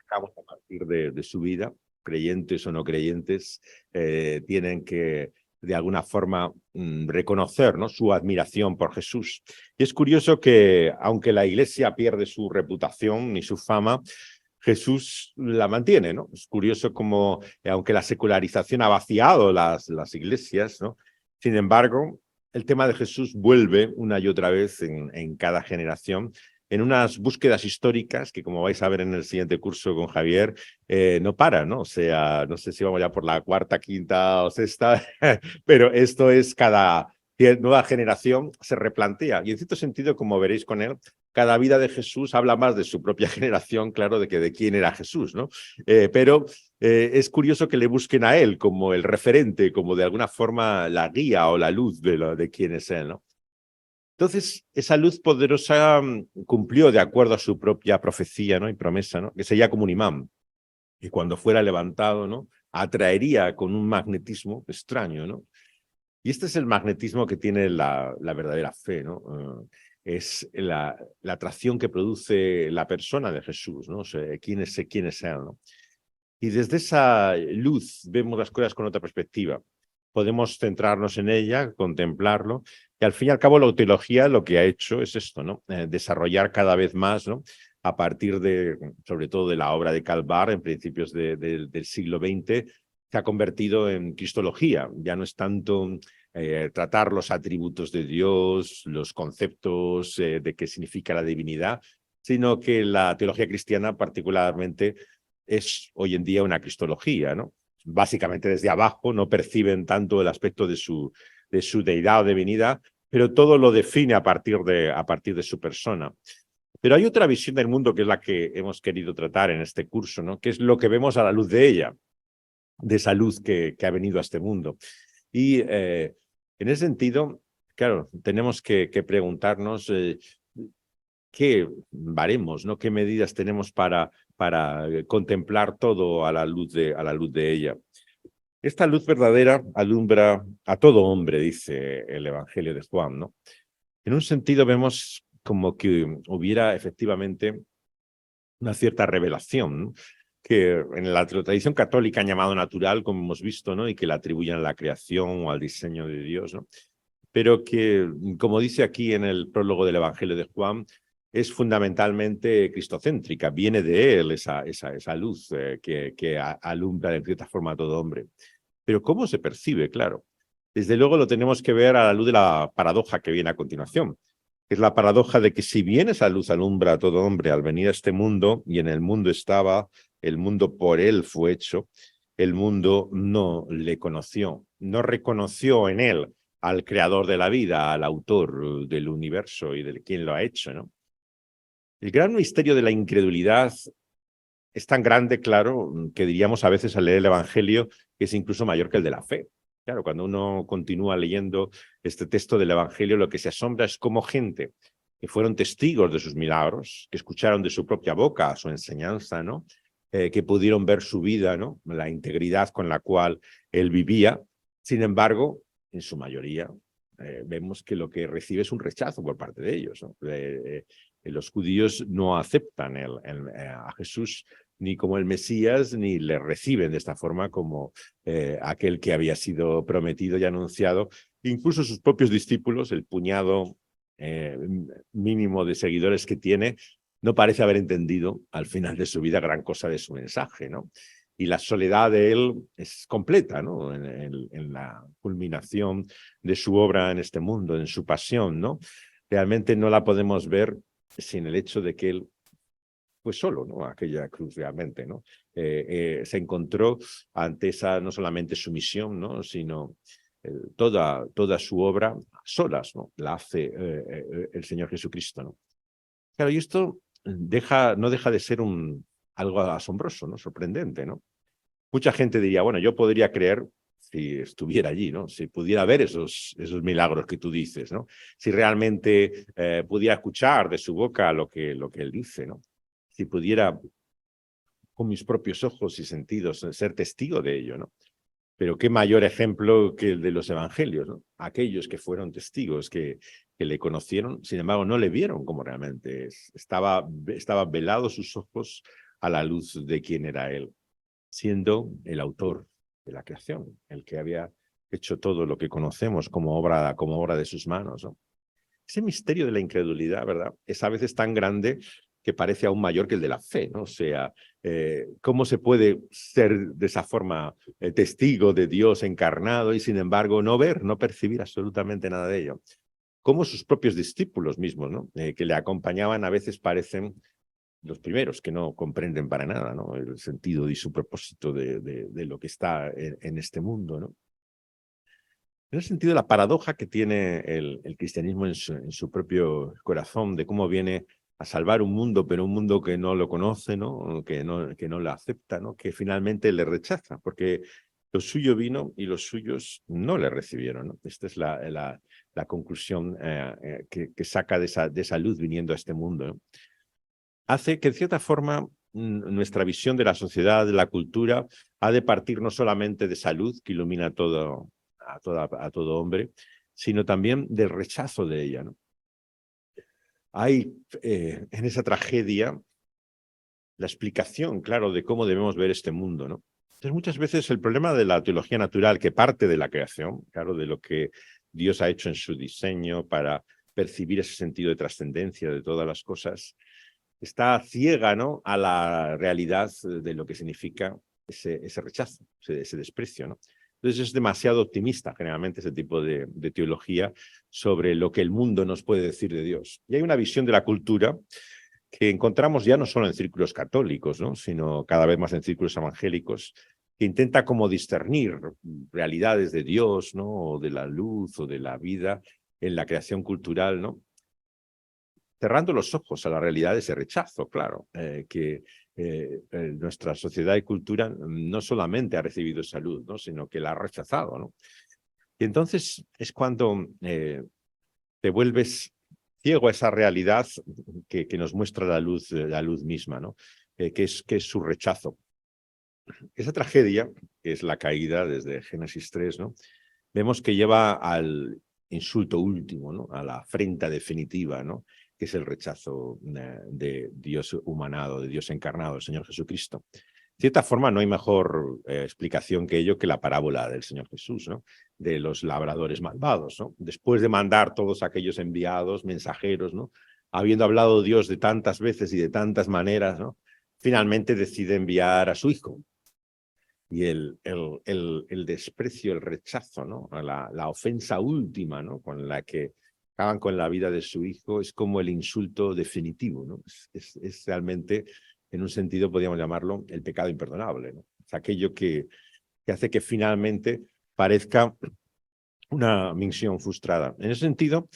destacamos a partir de su vida, creyentes o no creyentes, tienen que de alguna forma reconocer, ¿no?, su admiración por Jesús. Y es curioso que, aunque la Iglesia pierde su reputación y su fama, Jesús la mantiene, ¿no? Es curioso como, aunque la secularización ha vaciado las iglesias, ¿no?, sin embargo, el tema de Jesús vuelve una y otra vez en cada generación, en unas búsquedas históricas que, como vais a ver en el siguiente curso con Javier, no paran, ¿no? O sea, no sé si vamos ya por la cuarta, quinta o sexta, pero esto es cada nueva generación se replantea. Y en cierto sentido, como veréis con él, cada vida de Jesús habla más de su propia generación, claro, de que de quién era Jesús, ¿no? Pero es curioso que le busquen a él como el referente, como de alguna forma la guía o la luz de quién es él, ¿no? Entonces, esa luz poderosa cumplió de acuerdo a su propia profecía, ¿no?, y promesa, ¿no?, que sería como un imán, y cuando fuera levantado, ¿no?, atraería con un magnetismo extraño, ¿no? Y este es el magnetismo que tiene la verdadera fe, ¿no? Es la atracción que produce la persona de Jesús, ¿no? O sea, quién es él, ¿no? Y desde esa luz vemos las cosas con otra perspectiva. Podemos centrarnos en ella, contemplarlo, y al fin y al cabo la teología lo que ha hecho es esto, ¿no? Desarrollar cada vez más, ¿no?, a partir de, sobre todo de la obra de Calvar en principios del siglo XX, se ha convertido en cristología. Ya no es tanto tratar los atributos de Dios, los conceptos de qué significa la divinidad, sino que la teología cristiana particularmente es hoy en día una cristología, ¿no? Básicamente desde abajo no perciben tanto el aspecto de su deidad o divinidad, pero todo lo define a partir de su persona. Pero hay otra visión del mundo que es la que hemos querido tratar en este curso, ¿no?, que es lo que vemos a la luz de ella, de esa luz que ha venido a este mundo. Y en ese sentido, claro, tenemos que preguntarnos qué baremos, ¿no?, qué medidas tenemos para contemplar todo a la luz de ella. Esta luz verdadera alumbra a todo hombre, dice el Evangelio de Juan, ¿no? En un sentido vemos como que hubiera efectivamente una cierta revelación, ¿no?, que en la tradición católica han llamado natural, como hemos visto, ¿no?, y que la atribuyen a la creación o al diseño de Dios, ¿no?, pero que, como dice aquí en el prólogo del Evangelio de Juan, es fundamentalmente cristocéntrica, viene de él esa luz que alumbra de cierta forma a todo hombre. Pero ¿cómo se percibe? Claro, desde luego lo tenemos que ver a la luz de la paradoja que viene a continuación. Es la paradoja de que si bien esa luz alumbra a todo hombre al venir a este mundo, y en el mundo estaba, el mundo por él fue hecho, el mundo no le conoció, no reconoció en él al creador de la vida, al autor del universo y de quien lo ha hecho, ¿no? El gran misterio de la incredulidad es tan grande, claro, que diríamos a veces al leer el Evangelio que es incluso mayor que el de la fe. Claro, cuando uno continúa leyendo este texto del Evangelio, lo que se asombra es cómo gente que fueron testigos de sus milagros, que escucharon de su propia boca su enseñanza, ¿no?, que pudieron ver su vida, ¿no?, la integridad con la cual él vivía. Sin embargo, en su mayoría, vemos que lo que recibe es un rechazo por parte de ellos, ¿no? Los judíos no aceptan a Jesús ni como el Mesías, ni le reciben de esta forma como aquel que había sido prometido y anunciado. Incluso sus propios discípulos, el puñado mínimo de seguidores que tiene, no parece haber entendido al final de su vida gran cosa de su mensaje, ¿no? Y la soledad de él es completa, ¿no?, en la culminación de su obra en este mundo, en su pasión, ¿no? Realmente no la podemos ver sin el hecho de que él fue solo, ¿no?, aquella cruz realmente, ¿no? Se encontró ante esa, no solamente su misión, ¿no?, sino toda su obra a solas, ¿no?, la hace el Señor Jesucristo, ¿no? Claro, y esto no deja de ser algo asombroso, ¿no?, sorprendente, ¿no? Mucha gente diría, bueno, yo podría creer si estuviera allí, ¿no?, si pudiera ver esos milagros que tú dices, ¿no?, si realmente pudiera escuchar de su boca lo que él dice, ¿no?, si pudiera con mis propios ojos y sentidos ser testigo de ello, ¿no? Pero qué mayor ejemplo que el de los evangelios, ¿no? Aquellos que fueron testigos, que le conocieron, sin embargo, no le vieron como realmente es. Estaba velados sus ojos a la luz de quién era Él, siendo el autor de la creación, el que había hecho todo lo que conocemos como obra de sus manos, ¿no? Ese misterio de la incredulidad, ¿verdad? Es a veces tan grande que parece aún mayor que el de la fe, ¿no? O sea, ¿cómo se puede ser de esa forma testigo de Dios encarnado y sin embargo no ver, no percibir absolutamente nada de ello? Como sus propios discípulos mismos, ¿no? Que le acompañaban a veces parecen los primeros que no comprenden para nada, ¿no? El sentido y su propósito de lo que está en este mundo, ¿no? En ese sentido, la paradoja que tiene el cristianismo en su propio corazón, de cómo viene a salvar un mundo, pero un mundo que no lo conoce, ¿no? Que no lo acepta, ¿no? Que finalmente le rechaza, porque lo suyo vino y los suyos no le recibieron, ¿no? Esta es la conclusión que saca de esa luz viniendo a este mundo, ¿no? Hace que, en cierta forma, nuestra visión de la sociedad, de la cultura, ha de partir no solamente de salud, que ilumina a todo hombre, sino también del rechazo de ella, ¿no? Hay en esa tragedia la explicación, claro, de cómo debemos ver este mundo, ¿no? Entonces, muchas veces el problema de la teología natural, que parte de la creación, claro, de lo que Dios ha hecho en su diseño para percibir ese sentido de trascendencia de todas las cosas, está ciega, ¿no?, a la realidad de lo que significa ese rechazo, ese desprecio, ¿no? Entonces es demasiado optimista generalmente ese tipo de teología sobre lo que el mundo nos puede decir de Dios. Y hay una visión de la cultura que encontramos ya no solo en círculos católicos, ¿no?, sino cada vez más en círculos evangélicos, que intenta como discernir realidades de Dios, ¿no?, o de la luz o de la vida en la creación cultural, ¿no?, cerrando los ojos a la realidad de ese rechazo, claro, que nuestra sociedad y cultura no solamente ha recibido salud, ¿no?, sino que la ha rechazado, ¿no? Y entonces es cuando te vuelves ciego a esa realidad que nos muestra la luz misma, ¿no? Que es su rechazo. Esa tragedia, que es la caída desde Génesis 3, ¿no?, vemos que lleva al insulto último, ¿no?, a la afrenta definitiva, ¿no?, que es el rechazo de Dios humanado, de Dios encarnado, el Señor Jesucristo. De cierta forma, no hay mejor explicación que ello que la parábola del Señor Jesús, ¿no?, de los labradores malvados, ¿no? Después de mandar todos aquellos enviados, mensajeros, ¿no?, habiendo hablado Dios de tantas veces y de tantas maneras, ¿no?, finalmente decide enviar a su Hijo. Y el desprecio, el rechazo, ¿no?, la ofensa última, ¿no?, con la que acaban con la vida de su hijo, es como el insulto definitivo, ¿no? Es realmente, en un sentido, podríamos llamarlo el pecado imperdonable, ¿no? Es aquello que hace que finalmente parezca una misión frustrada. En ese sentido,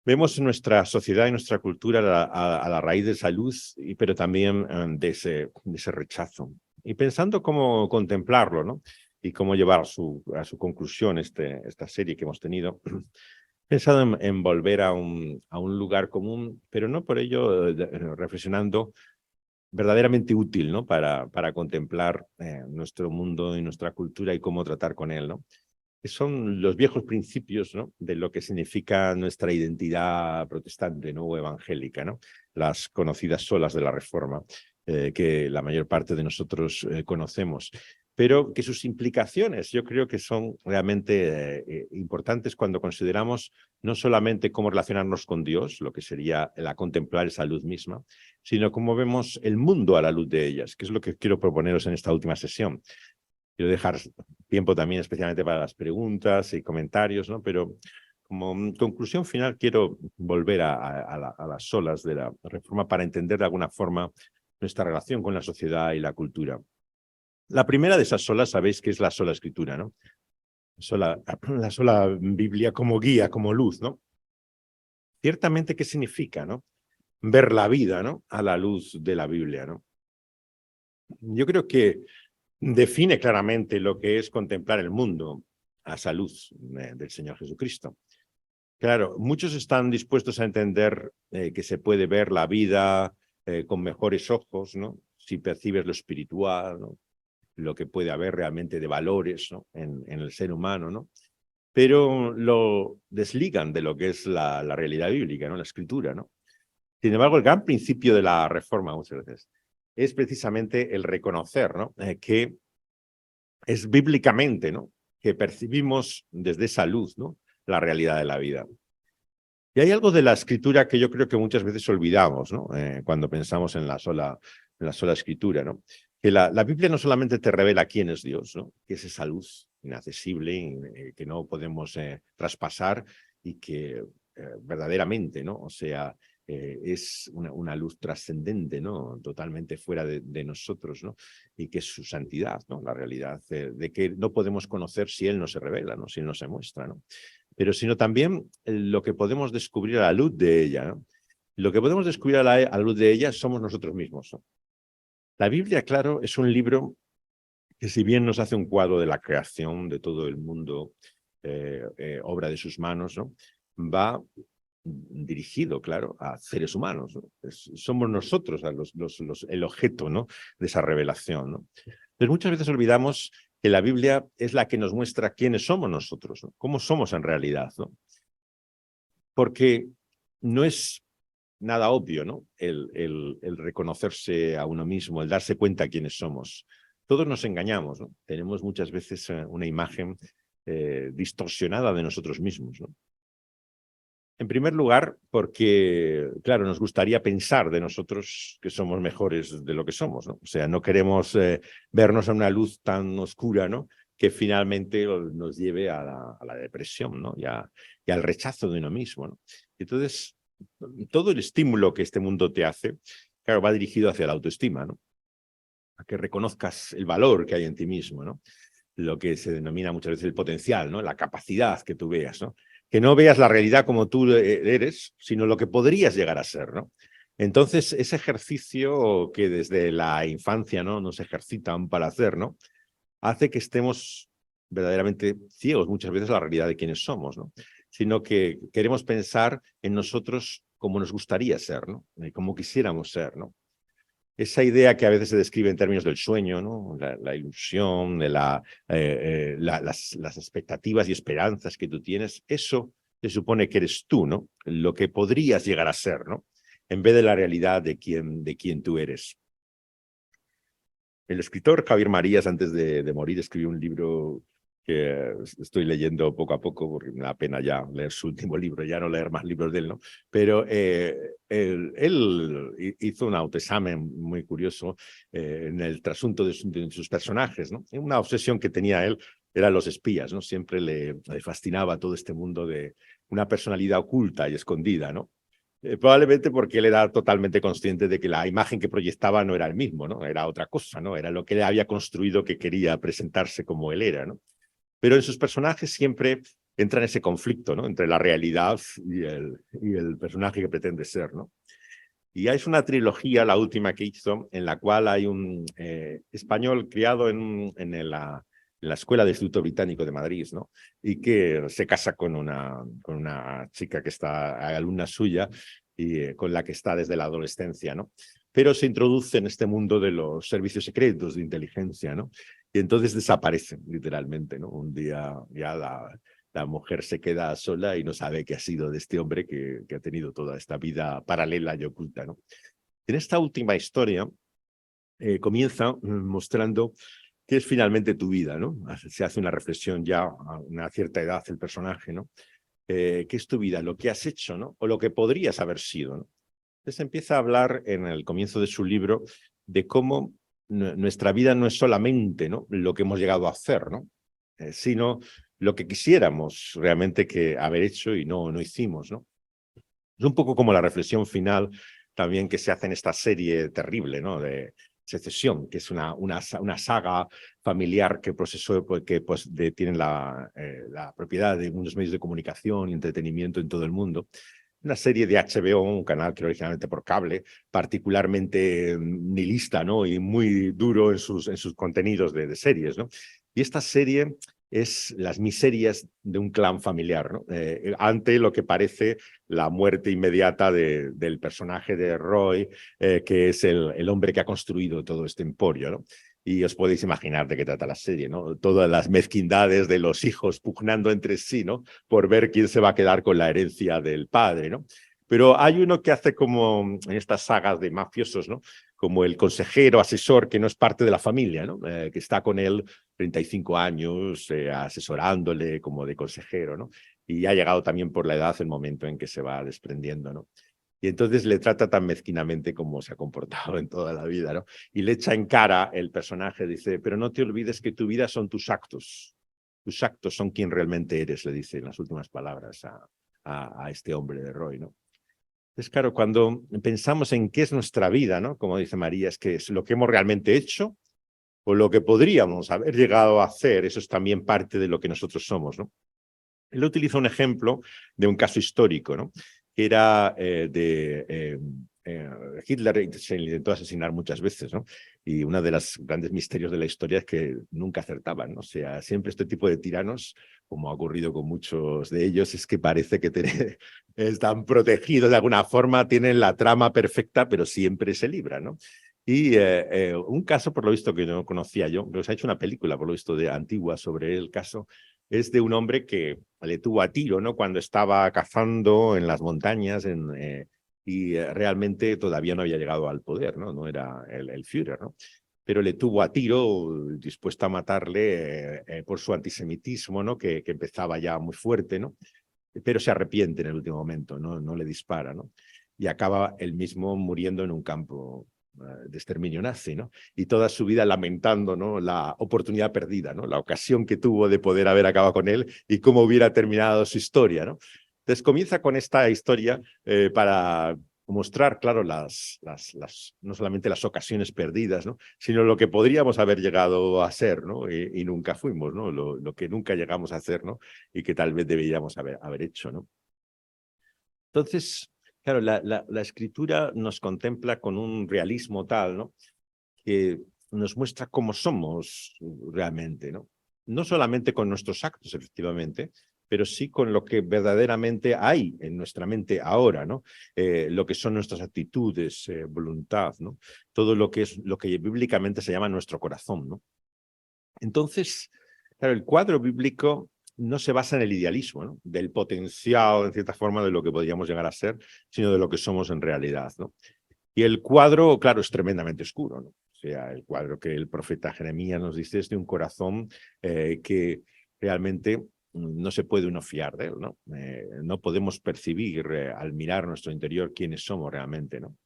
vemos en nuestra sociedad y nuestra cultura a la raíz de esa luz, pero también de ese rechazo. Y pensando cómo contemplarlo, ¿no?, y cómo llevar a su conclusión esta serie que hemos tenido, he pensado en volver a un lugar común, pero no por ello reflexionando verdaderamente útil, ¿no?, para contemplar nuestro mundo y nuestra cultura y cómo tratar con él, ¿no?, que son los viejos principios, ¿no?, de lo que significa nuestra identidad protestante, ¿no?, o evangélica, ¿no?, las conocidas solas de la Reforma, que la mayor parte de nosotros conocemos, pero que sus implicaciones yo creo que son realmente importantes cuando consideramos no solamente cómo relacionarnos con Dios, lo que sería la contemplar esa luz misma, sino cómo vemos el mundo a la luz de ellas, que es lo que quiero proponeros en esta última sesión. Quiero dejar tiempo también especialmente para las preguntas y comentarios, ¿no? Pero como conclusión final quiero volver a las solas de la Reforma para entender de alguna forma nuestra relación con la sociedad y la cultura. La primera de esas solas sabéis que es la sola escritura, ¿no? La sola Biblia como guía, como luz, ¿no? Ciertamente, ¿qué significa, no?, ver la vida, ¿no?, a la luz de la Biblia, ¿no? Yo creo que define claramente lo que es contemplar el mundo a esa luz del Señor Jesucristo. Claro, muchos están dispuestos a entender que se puede ver la vida con mejores ojos, ¿no?, si percibes lo espiritual, ¿no?, lo que puede haber realmente de valores, ¿no?, en el ser humano, ¿no? Pero lo desligan de lo que es la realidad bíblica, ¿no?, la escritura, ¿no? Sin embargo, el gran principio de la Reforma, muchas veces, es precisamente el reconocer, ¿no? Que es bíblicamente, ¿no? Que percibimos desde esa luz, ¿no? La realidad de la vida. Y hay algo de la escritura que yo creo que muchas veces olvidamos, ¿no? Cuando pensamos en la sola escritura, ¿no? Que la Biblia no solamente te revela quién es Dios, ¿no? Que es esa luz inaccesible, que no podemos traspasar y que verdaderamente, ¿no? O sea, es una luz trascendente, ¿no? Totalmente fuera de nosotros, ¿no? Y que es su santidad, ¿no? La realidad de que no podemos conocer si Él no se revela, ¿no? Si Él no se muestra, ¿no? Pero sino también lo que podemos descubrir a la luz de ella, ¿no? Lo que podemos descubrir a la luz de ella somos nosotros mismos, ¿no? La Biblia, claro, es un libro que si bien nos hace un cuadro de la creación de todo el mundo, obra de sus manos, ¿no? Va dirigido, claro, a seres humanos, ¿no? Somos nosotros el objeto, ¿no? De esa revelación, ¿no? Entonces muchas veces olvidamos que la Biblia es la que nos muestra quiénes somos nosotros, ¿no? Cómo somos en realidad, ¿no? Porque no es nada obvio, ¿no? El reconocerse a uno mismo, el darse cuenta quiénes somos. Todos nos engañamos, ¿no? Tenemos muchas veces una imagen distorsionada de nosotros mismos, ¿no? En primer lugar, porque, claro, nos gustaría pensar de nosotros que somos mejores de lo que somos, ¿no? O sea, no queremos vernos a una luz tan oscura, ¿no? Que finalmente nos lleve a la depresión, ¿no? Y al rechazo de uno mismo, ¿no? Entonces, todo el estímulo que este mundo te hace, claro, va dirigido hacia la autoestima, ¿no? A que reconozcas el valor que hay en ti mismo, ¿no? Lo que se denomina muchas veces el potencial, ¿no? La capacidad que tú veas, ¿no? Que no veas la realidad como tú eres, sino lo que podrías llegar a ser, ¿no? Entonces, ese ejercicio que desde la infancia, ¿no? Nos ejercitan para hacer, ¿no? Hace que estemos verdaderamente ciegos muchas veces a la realidad de quiénes somos, ¿no? Sino que queremos pensar en nosotros como nos gustaría ser, ¿no? Como quisiéramos ser, ¿no? Esa idea que a veces se describe en términos del sueño, ¿no? La ilusión, de las expectativas y esperanzas que tú tienes, eso se supone que eres tú, ¿no? Lo que podrías llegar a ser, ¿no? En vez de la realidad de quién tú eres. El escritor Javier Marías, antes de morir, escribió un libro que estoy leyendo poco a poco, porque me da pena ya leer su último libro, ya no leer más libros de él, ¿no? Pero él hizo un autoexamen muy curioso en el trasunto de sus personajes, ¿no? Una obsesión que tenía él eran los espías, ¿no? Siempre le fascinaba todo este mundo de una personalidad oculta y escondida, ¿no? Probablemente porque él era totalmente consciente de que la imagen que proyectaba no era el mismo, ¿no? Era otra cosa, ¿no? Era lo que él había construido que quería presentarse como él era, ¿no? Pero en sus personajes siempre entra en ese conflicto, ¿no? Entre la realidad y el personaje que pretende ser, ¿no? Y es una trilogía, la última que hizo, en la cual hay un español criado en la Escuela de Instituto Británico de Madrid, ¿no? Y que se casa con una chica que está alumna suya y con la que está desde la adolescencia, ¿no? Pero se introduce en este mundo de los servicios secretos de inteligencia, ¿no? Y entonces desaparecen, literalmente, ¿no? Un día ya la mujer se queda sola y no sabe qué ha sido de este hombre que ha tenido toda esta vida paralela y oculta, ¿no? En esta última historia comienza mostrando qué es finalmente tu vida, ¿no? Se hace una reflexión ya a una cierta edad el personaje, ¿no? ¿Qué es tu vida? Lo que has hecho, ¿no? O lo que podrías haber sido, ¿no? Entonces empieza a hablar en el comienzo de su libro de cómo nuestra vida no es solamente, ¿no? Lo que hemos llegado a hacer, ¿no? Sino lo que quisiéramos realmente haber hecho y no hicimos, ¿no? Es un poco como la reflexión final también que se hace en esta serie terrible, ¿no? De Secesión, que es una saga familiar que procesó, que pues, tienen la propiedad de unos medios de comunicación y entretenimiento en todo el mundo. Una serie de HBO, un canal que originalmente por cable, particularmente nihilista, ¿no? Y muy duro en sus contenidos de series, ¿no? Y esta serie es las miserias de un clan familiar, ¿no? Ante lo que parece la muerte inmediata del personaje de Roy, que es el hombre que ha construido todo este emporio, ¿no? Y os podéis imaginar de qué trata la serie, ¿no? Todas las mezquindades de los hijos pugnando entre sí, ¿no? Por ver quién se va a quedar con la herencia del padre, ¿no? Pero hay uno que hace como en estas sagas de mafiosos, ¿no? como el consejero, asesor, que no es parte de la familia, ¿no? Que está con él 35 años, asesorándole como de consejero, ¿no? Y ha llegado también por la edad el momento en que se va desprendiendo, ¿no? Y entonces le trata tan mezquinamente como se ha comportado en toda la vida, ¿no? Y le echa en cara el personaje, dice, pero no te olvides que tu vida son tus actos. Tus actos son quien realmente eres, le dice en las últimas palabras a este hombre de Roy, ¿no? Es claro, cuando pensamos en qué es nuestra vida, ¿no? Como dice María, es que es lo que hemos realmente hecho o lo que podríamos haber llegado a hacer, eso es también parte de lo que nosotros somos, ¿no? Él utiliza un ejemplo de un caso histórico, ¿no? Que era Hitler se le intentó asesinar muchas veces, ¿no? Y uno de los grandes misterios de la historia es que nunca acertaban, ¿no? O sea, siempre este tipo de tiranos, como ha ocurrido con muchos de ellos, es que parece que están protegidos de alguna forma, tienen la trama perfecta, pero siempre se libran, ¿no? Y un caso, por lo visto, que no conocía yo, pero se ha hecho una película, por lo visto, de antigua sobre el caso, es de un hombre que le tuvo a tiro, ¿no? Cuando estaba cazando en las montañas y realmente todavía no había llegado al poder, ¿no? No era el Führer, ¿no? Pero le tuvo a tiro, dispuesto a matarle por su antisemitismo, ¿no? Que empezaba ya muy fuerte, ¿no? Pero se arrepiente en el último momento, ¿no? No le dispara, ¿no? Y acaba él mismo muriendo en un campo de exterminio nazi, ¿no? Y toda su vida lamentando, ¿no? La oportunidad perdida, ¿no? La ocasión que tuvo de poder haber acabado con él y cómo hubiera terminado su historia, ¿no? Entonces comienza con esta historia para mostrar, claro, no solamente las ocasiones perdidas, ¿no? Sino lo que podríamos haber llegado a ser, ¿no? Y nunca fuimos, ¿no? Lo que nunca llegamos a hacer, ¿no? Y que tal vez deberíamos haber hecho, ¿no? Entonces, claro, la escritura nos contempla con un realismo tal, ¿no? Que nos muestra cómo somos realmente, ¿no? No solamente con nuestros actos, efectivamente, pero sí con lo que verdaderamente hay en nuestra mente ahora, ¿no? Lo que son nuestras actitudes, voluntad, ¿no? Todo lo que es lo que bíblicamente se llama nuestro corazón, ¿no? Entonces, claro, el cuadro bíblico no se basa en el idealismo, ¿no? Del potencial, en cierta forma, de lo que podríamos llegar a ser, sino de lo que somos en realidad, ¿no? Y el cuadro, claro, es tremendamente oscuro, ¿no? O sea, el cuadro que el profeta Jeremías nos dice es de un corazón que realmente no se puede uno fiar de él, ¿no? No podemos percibir al mirar nuestro interior quiénes somos realmente, ¿no?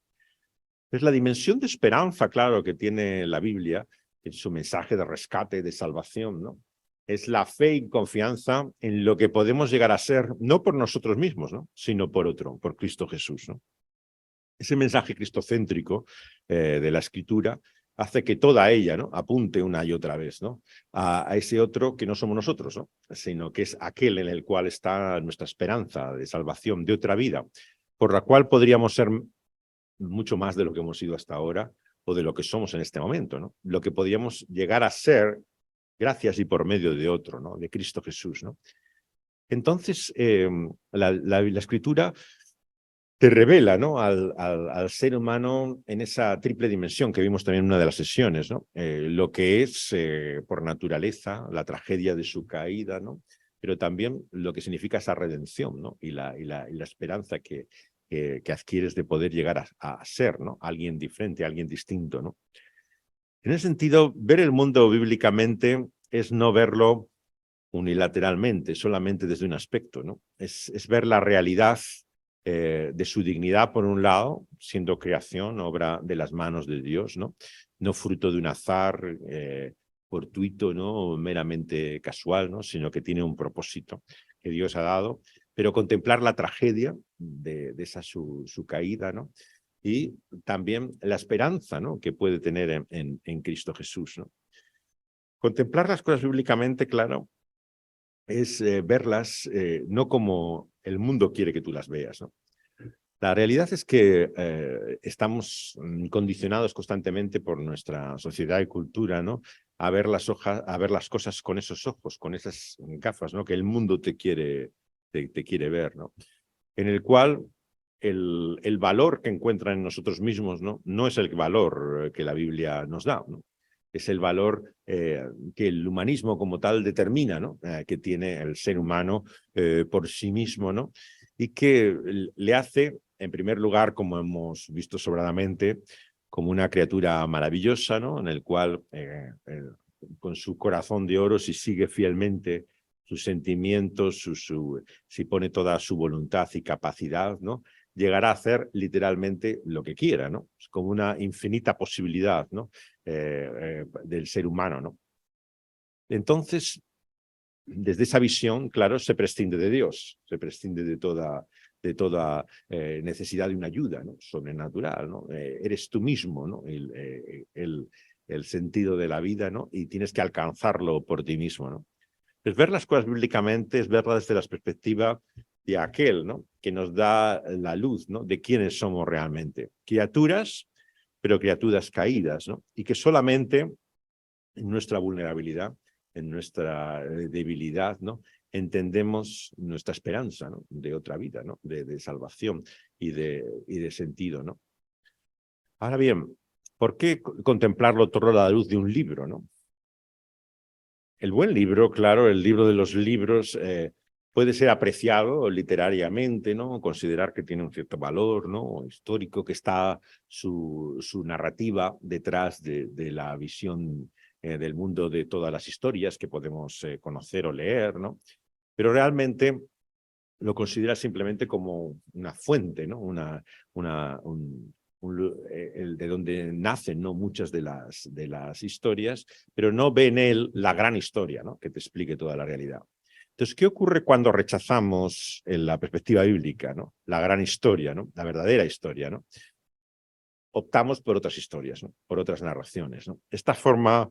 Es la dimensión de esperanza, claro, que tiene la Biblia en su mensaje de rescate, de salvación, ¿no? Es la fe y confianza en lo que podemos llegar a ser, no por nosotros mismos, ¿no? Sino por otro, por Cristo Jesús, ¿no? Ese mensaje cristocéntrico de la Escritura hace que toda ella, ¿no? Apunte una y otra vez, ¿no? A ese otro que no somos nosotros, ¿no? Sino que es aquel en el cual está nuestra esperanza de salvación, de otra vida, por la cual podríamos ser mucho más de lo que hemos sido hasta ahora o de lo que somos en este momento, ¿no? Lo que podríamos llegar a ser gracias y por medio de otro, ¿no? De Cristo Jesús, ¿no? Entonces, la Escritura te revela, ¿no? Al ser humano en esa triple dimensión que vimos también en una de las sesiones, ¿no? Lo que es por naturaleza la tragedia de su caída, ¿no? Pero también lo que significa esa redención, ¿no? Y la esperanza que adquieres de poder llegar a ser, ¿no? Alguien diferente, alguien distinto, ¿no? En ese sentido, ver el mundo bíblicamente es no verlo unilateralmente, solamente desde un aspecto, ¿no? Es ver la realidad de su dignidad, por un lado, siendo creación, obra de las manos de Dios, ¿no? No fruto de un azar fortuito, ¿no? Meramente casual, ¿no? Sino que tiene un propósito que Dios ha dado, pero contemplar la tragedia de esa su caída, ¿no? Y también la esperanza, ¿no? Que puede tener en Cristo Jesús, ¿no? Contemplar las cosas bíblicamente, claro, es verlas no como el mundo quiere que tú las veas, ¿no? La realidad es que estamos condicionados constantemente por nuestra sociedad y cultura, ¿no? A ver a ver las cosas con esos ojos, con esas gafas, ¿no? Que el mundo te quiere ver, ¿no? En el cual el valor que encuentra en nosotros mismos, ¿no? No es el valor que la Biblia nos da, ¿no? Es el valor que el humanismo como tal determina, ¿no? Que tiene el ser humano por sí mismo, ¿no? Y que le hace, en primer lugar, como hemos visto sobradamente, como una criatura maravillosa, ¿no? En el cual, con su corazón de oro, si sigue fielmente sus sentimientos, si pone toda su voluntad y capacidad, ¿no? Llegará a hacer literalmente lo que quiera, ¿no? Es como una infinita posibilidad, ¿no? Del ser humano, ¿no? Entonces, desde esa visión, claro, se prescinde de Dios, se prescinde de toda necesidad de una ayuda, ¿no? Sobrenatural, ¿no? Eres tú mismo, ¿no? El sentido de la vida, ¿no? Y tienes que alcanzarlo por ti mismo, ¿no? Pues ver las cosas bíblicamente es verlas desde la perspectiva de aquel, ¿no? Que nos da la luz, ¿no? De quiénes somos realmente. Criaturas, pero criaturas caídas, ¿no? Y que solamente en nuestra vulnerabilidad, en nuestra debilidad, ¿no? Entendemos nuestra esperanza, ¿no? De otra vida, ¿no? De salvación y de sentido, ¿no? Ahora bien, ¿por qué contemplarlo todo a la luz de un libro, ¿no? El buen libro, claro, el libro de los libros, puede ser apreciado literariamente, ¿no? Considerar que tiene un cierto valor, ¿no? Histórico, que está su narrativa detrás de la visión del mundo de todas las historias que podemos conocer o leer, ¿no? Pero realmente lo considera simplemente como una fuente, ¿no? El de donde nacen, ¿no? Muchas de las historias, pero no ve en él la gran historia, ¿no? Que te explique toda la realidad. Entonces, ¿qué ocurre cuando rechazamos en la perspectiva bíblica, ¿no? La gran historia, ¿no? La verdadera historia, ¿no? Optamos por otras historias, ¿no? Por otras narraciones, ¿no? Esta forma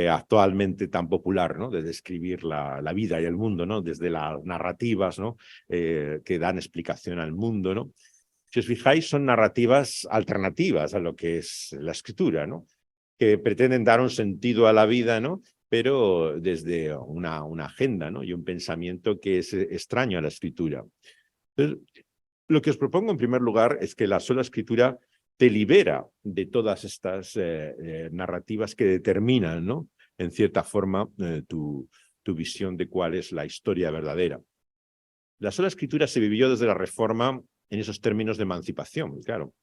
actualmente tan popular, ¿no? De describir la vida y el mundo, ¿no? Desde las narrativas, ¿no? Que dan explicación al mundo, ¿no? Si os fijáis, son narrativas alternativas a lo que es la escritura, ¿no? Que pretenden dar un sentido a la vida, ¿no? Pero desde una agenda, ¿no? Y un pensamiento que es extraño a la escritura. Entonces, lo que os propongo en primer lugar es que la sola escritura te libera de todas estas narrativas que determinan, ¿no? En cierta forma, tu visión de cuál es la historia verdadera. La sola escritura se vivió desde la Reforma en esos términos de emancipación, claro,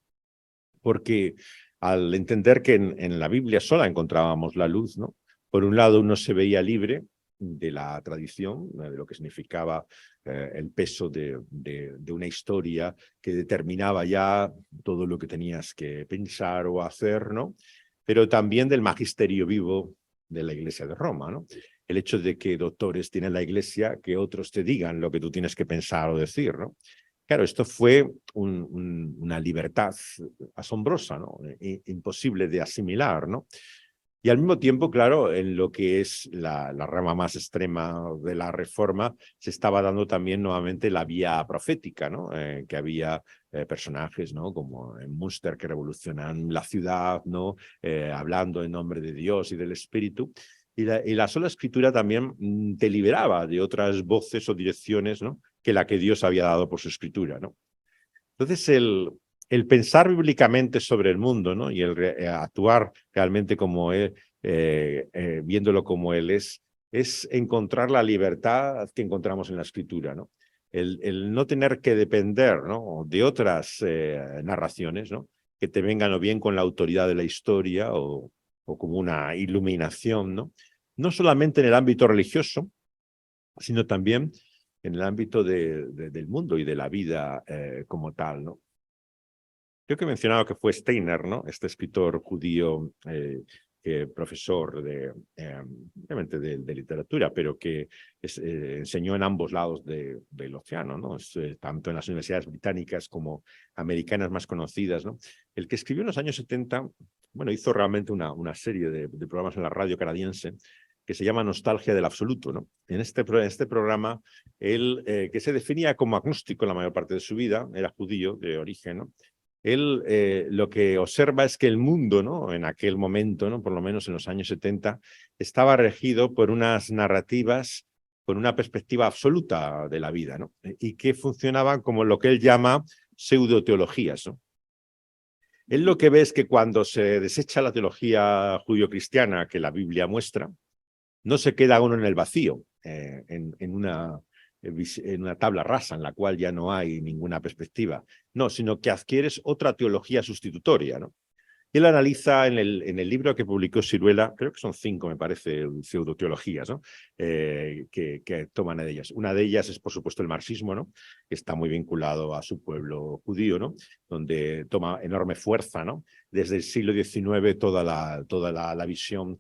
porque al entender que en la Biblia sola encontrábamos la luz, ¿no? Por un lado, uno se veía libre de la tradición, de lo que significaba el peso de una historia que determinaba ya todo lo que tenías que pensar o hacer, ¿no? Pero también del magisterio vivo de la Iglesia de Roma, ¿no? El hecho de que doctores tienen la Iglesia, que otros te digan lo que tú tienes que pensar o decir, ¿no? Claro, esto fue una libertad asombrosa, ¿no? Imposible de asimilar, ¿no? Y al mismo tiempo, claro, en lo que es la rama más extrema de la Reforma, se estaba dando también nuevamente la vía profética, ¿no? Que había personajes, ¿no? Como en Münster, que revolucionan la ciudad, ¿no? Hablando en nombre de Dios y del Espíritu. Y la sola escritura también te liberaba de otras voces o direcciones, ¿no? Que la que Dios había dado por su escritura, ¿no? Entonces, el pensar bíblicamente sobre el mundo, ¿no? Y el actuar realmente como él, viéndolo como él es encontrar la libertad que encontramos en la escritura, ¿no? El no tener que depender, ¿no? De otras narraciones, ¿no? Que te vengan o bien con la autoridad de la historia o como una iluminación, ¿no? No solamente en el ámbito religioso, sino también en el ámbito del mundo y de la vida como tal, ¿no? Creo que he mencionado que fue Steiner, ¿no? Este escritor judío, profesor obviamente de literatura, pero que enseñó en ambos lados del océano, ¿no? Tanto en las universidades británicas como americanas más conocidas, ¿no? El que escribió en los años 70, bueno, hizo realmente una serie de programas en la radio canadiense que se llama Nostalgia del Absoluto, ¿no? En este programa, él, que se definía como agnóstico la mayor parte de su vida, era judío de origen, ¿no? Él lo que observa es que el mundo, ¿no? En aquel momento, ¿no? Por lo menos en los años 70, estaba regido por unas narrativas con una perspectiva absoluta de la vida, ¿no? Y que funcionaban como lo que él llama pseudoteologías, ¿no? Él lo que ve es que cuando se desecha la teología judío-cristiana que la Biblia muestra, no se queda uno en el vacío, en una tabla rasa en la cual ya no hay ninguna perspectiva. No, sino que adquieres otra teología sustitutoria, ¿no? Él analiza en el libro que publicó Siruela, creo que son 5, me parece, pseudoteologías, ¿no? Que toman de ellas. Una de ellas es, por supuesto, el marxismo, ¿no? Que está muy vinculado a su pueblo judío, ¿no? Donde toma enorme fuerza, ¿no? Desde el siglo XIX toda la visión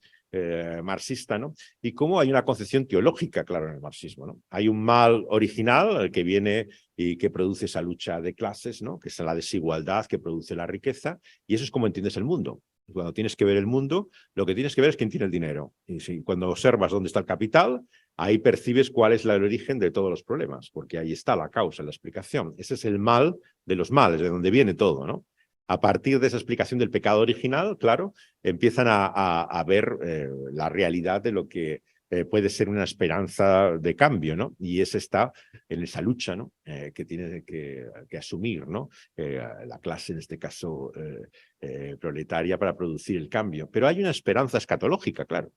marxista, ¿no? Y cómo hay una concepción teológica, claro, en el marxismo, ¿no? Hay un mal original, el que viene y que produce esa lucha de clases, ¿no? Que es la desigualdad que produce la riqueza, y eso es como entiendes el mundo. Cuando tienes que ver el mundo, lo que tienes que ver es quién tiene el dinero. Y si, cuando observas dónde está el capital, ahí percibes cuál es el origen de todos los problemas, porque ahí está la causa, la explicación. Ese es el mal de los males, de donde viene todo, ¿no? A partir de esa explicación del pecado original, claro, empiezan a ver la realidad de lo que puede ser una esperanza de cambio, ¿no? Y ese está en esa lucha, ¿no? Que tiene que asumir, ¿no? La clase, en este caso, proletaria, para producir el cambio. Pero hay una esperanza escatológica, claro.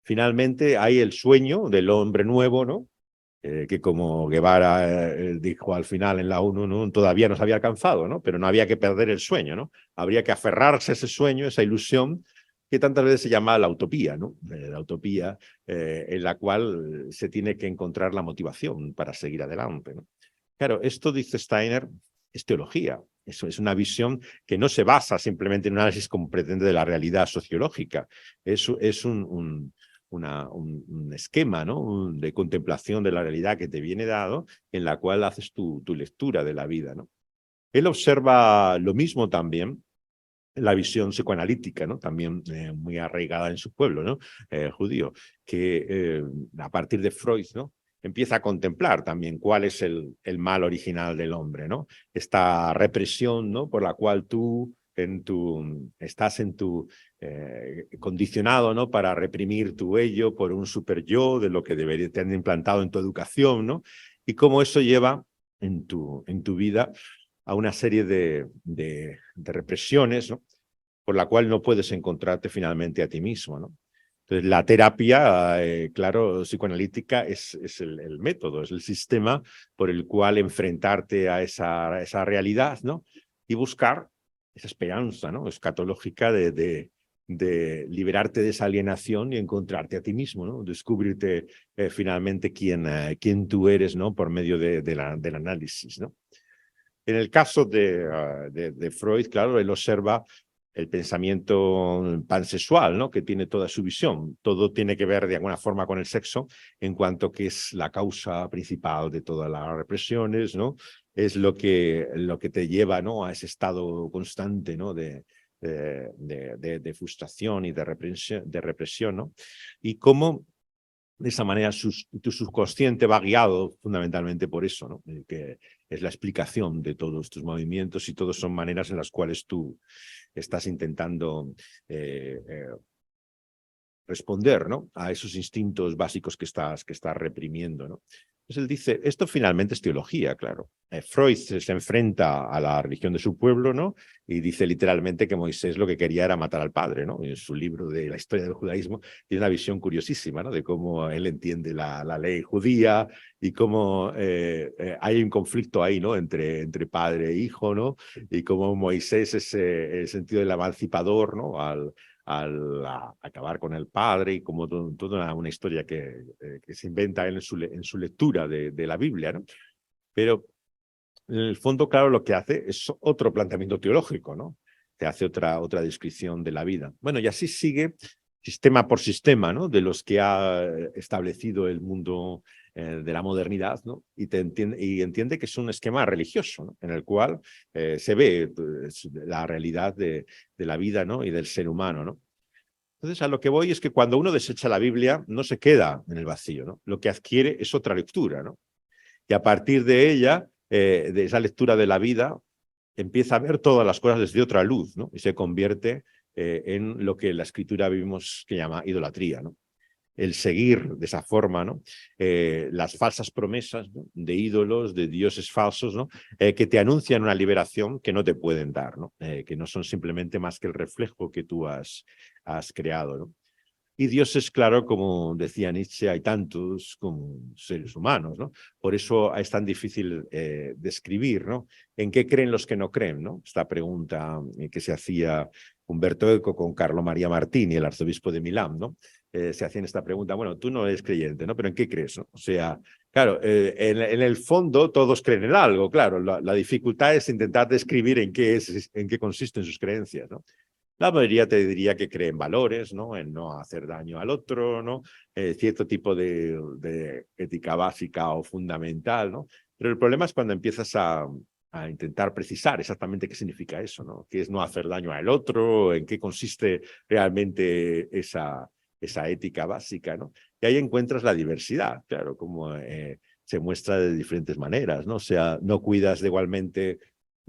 Finalmente hay el sueño del hombre nuevo, ¿no? Que como Guevara dijo al final en la ONU, ¿no? Todavía no se había alcanzado, ¿no? Pero no había que perder el sueño, ¿no? Habría que aferrarse a ese sueño, esa ilusión, que tantas veces se llama la utopía, ¿no? La utopía en la cual se tiene que encontrar la motivación para seguir adelante, ¿no? Claro, esto, dice Steiner, es teología. Eso es una visión que no se basa simplemente en un análisis como pretende de la realidad sociológica. Es un esquema, ¿no? De contemplación de la realidad que te viene dado, en la cual haces tu lectura de la vida, ¿no? Él observa lo mismo también en la visión psicoanalítica, ¿no? También muy arraigada en su pueblo, ¿no? Judío, que a partir de Freud, ¿no? Empieza a contemplar también cuál es el mal original del hombre, ¿no? Esta represión, ¿no? Por la cual tú estás condicionado, ¿no? Para reprimir tu ello por un super yo de lo que debería tener implantado en tu educación, ¿no? Y cómo eso lleva en tu vida a una serie de represiones, ¿no? Por la cual no puedes encontrarte finalmente a ti mismo, ¿no? Entonces, la terapia, claro, psicoanalítica es el método, es el sistema por el cual enfrentarte a esa realidad, ¿no? Y buscar esa esperanza, ¿no? Escatológica de liberarte de esa alienación y encontrarte a ti mismo, ¿no? Descubrirte finalmente quién tú eres, ¿no? Por medio del análisis, ¿no? En el caso de Freud, claro, él observa el pensamiento pansexual, ¿no? Que tiene toda su visión. Todo tiene que ver de alguna forma con el sexo, en cuanto que es la causa principal de todas las represiones, ¿no? Es lo que te lleva, ¿no? A ese estado constante, ¿no? De frustración y de represión, ¿no? Y cómo de esa manera tu subconsciente va guiado fundamentalmente por eso, ¿no? Que es la explicación de todos tus movimientos, y todos son maneras en las cuales tú estás intentando responder, ¿no? A esos instintos básicos que estás reprimiendo, ¿no? Entonces él dice, esto finalmente es teología, claro. Freud se enfrenta a la religión de su pueblo, ¿no? Y dice literalmente que Moisés lo que quería era matar al padre, ¿no? En su libro de la historia del judaísmo tiene una visión curiosísima, ¿no? De cómo él entiende la ley judía y cómo hay un conflicto ahí, ¿no? Entre padre e hijo, ¿no? Y cómo Moisés es el sentido del emancipador, ¿no? Al acabar con el padre, y como toda una historia que se inventa él en su lectura de la Biblia, ¿no? Pero en el fondo, claro, lo que hace es otro planteamiento teológico, ¿no? Te hace otra descripción de la vida. Bueno, y así sigue sistema por sistema, ¿no? De los que ha establecido el mundo de la modernidad, ¿no? Y entiende que es un esquema religioso, ¿no? En el cual se ve la realidad de la vida, ¿no? Y del ser humano, ¿no? Entonces, a lo que voy es que cuando uno desecha la Biblia, no se queda en el vacío, ¿no? Lo que adquiere es otra lectura, ¿no? Y a partir de ella, de esa lectura de la vida, empieza a ver todas las cosas desde otra luz, ¿no? Y se convierte en lo que en la escritura vivimos que llama idolatría, ¿no? El seguir de esa forma, ¿no? Las falsas promesas, ¿no? De ídolos, de dioses falsos, ¿no? Que te anuncian una liberación que no te pueden dar, ¿no? Que no son simplemente más que el reflejo que tú has creado, ¿no? Y Dios es claro, como decía Nietzsche, hay tantos como seres humanos, ¿no? Por eso es tan difícil describir, ¿no? ¿En qué creen los que no creen, ¿no? Esta pregunta que se hacía Umberto Eco con Carlo María Martini, el arzobispo de Milán, ¿no? Se hacían esta pregunta, bueno, tú no eres creyente, ¿no? Pero ¿en qué crees? ¿No? O sea, claro, en el fondo todos creen en algo, claro, la dificultad es intentar describir en qué consisten sus creencias, ¿no? La mayoría te diría que cree en valores, ¿no? En no hacer daño al otro, ¿no? Cierto tipo de ética básica o fundamental, ¿no? Pero el problema es cuando empiezas a intentar precisar exactamente qué significa eso, ¿no? ¿Qué es no hacer daño al otro? ¿En qué consiste realmente esa ética básica, ¿no? Y ahí encuentras la diversidad, claro, como se muestra de diferentes maneras, ¿no? O sea, no cuidas de igualmente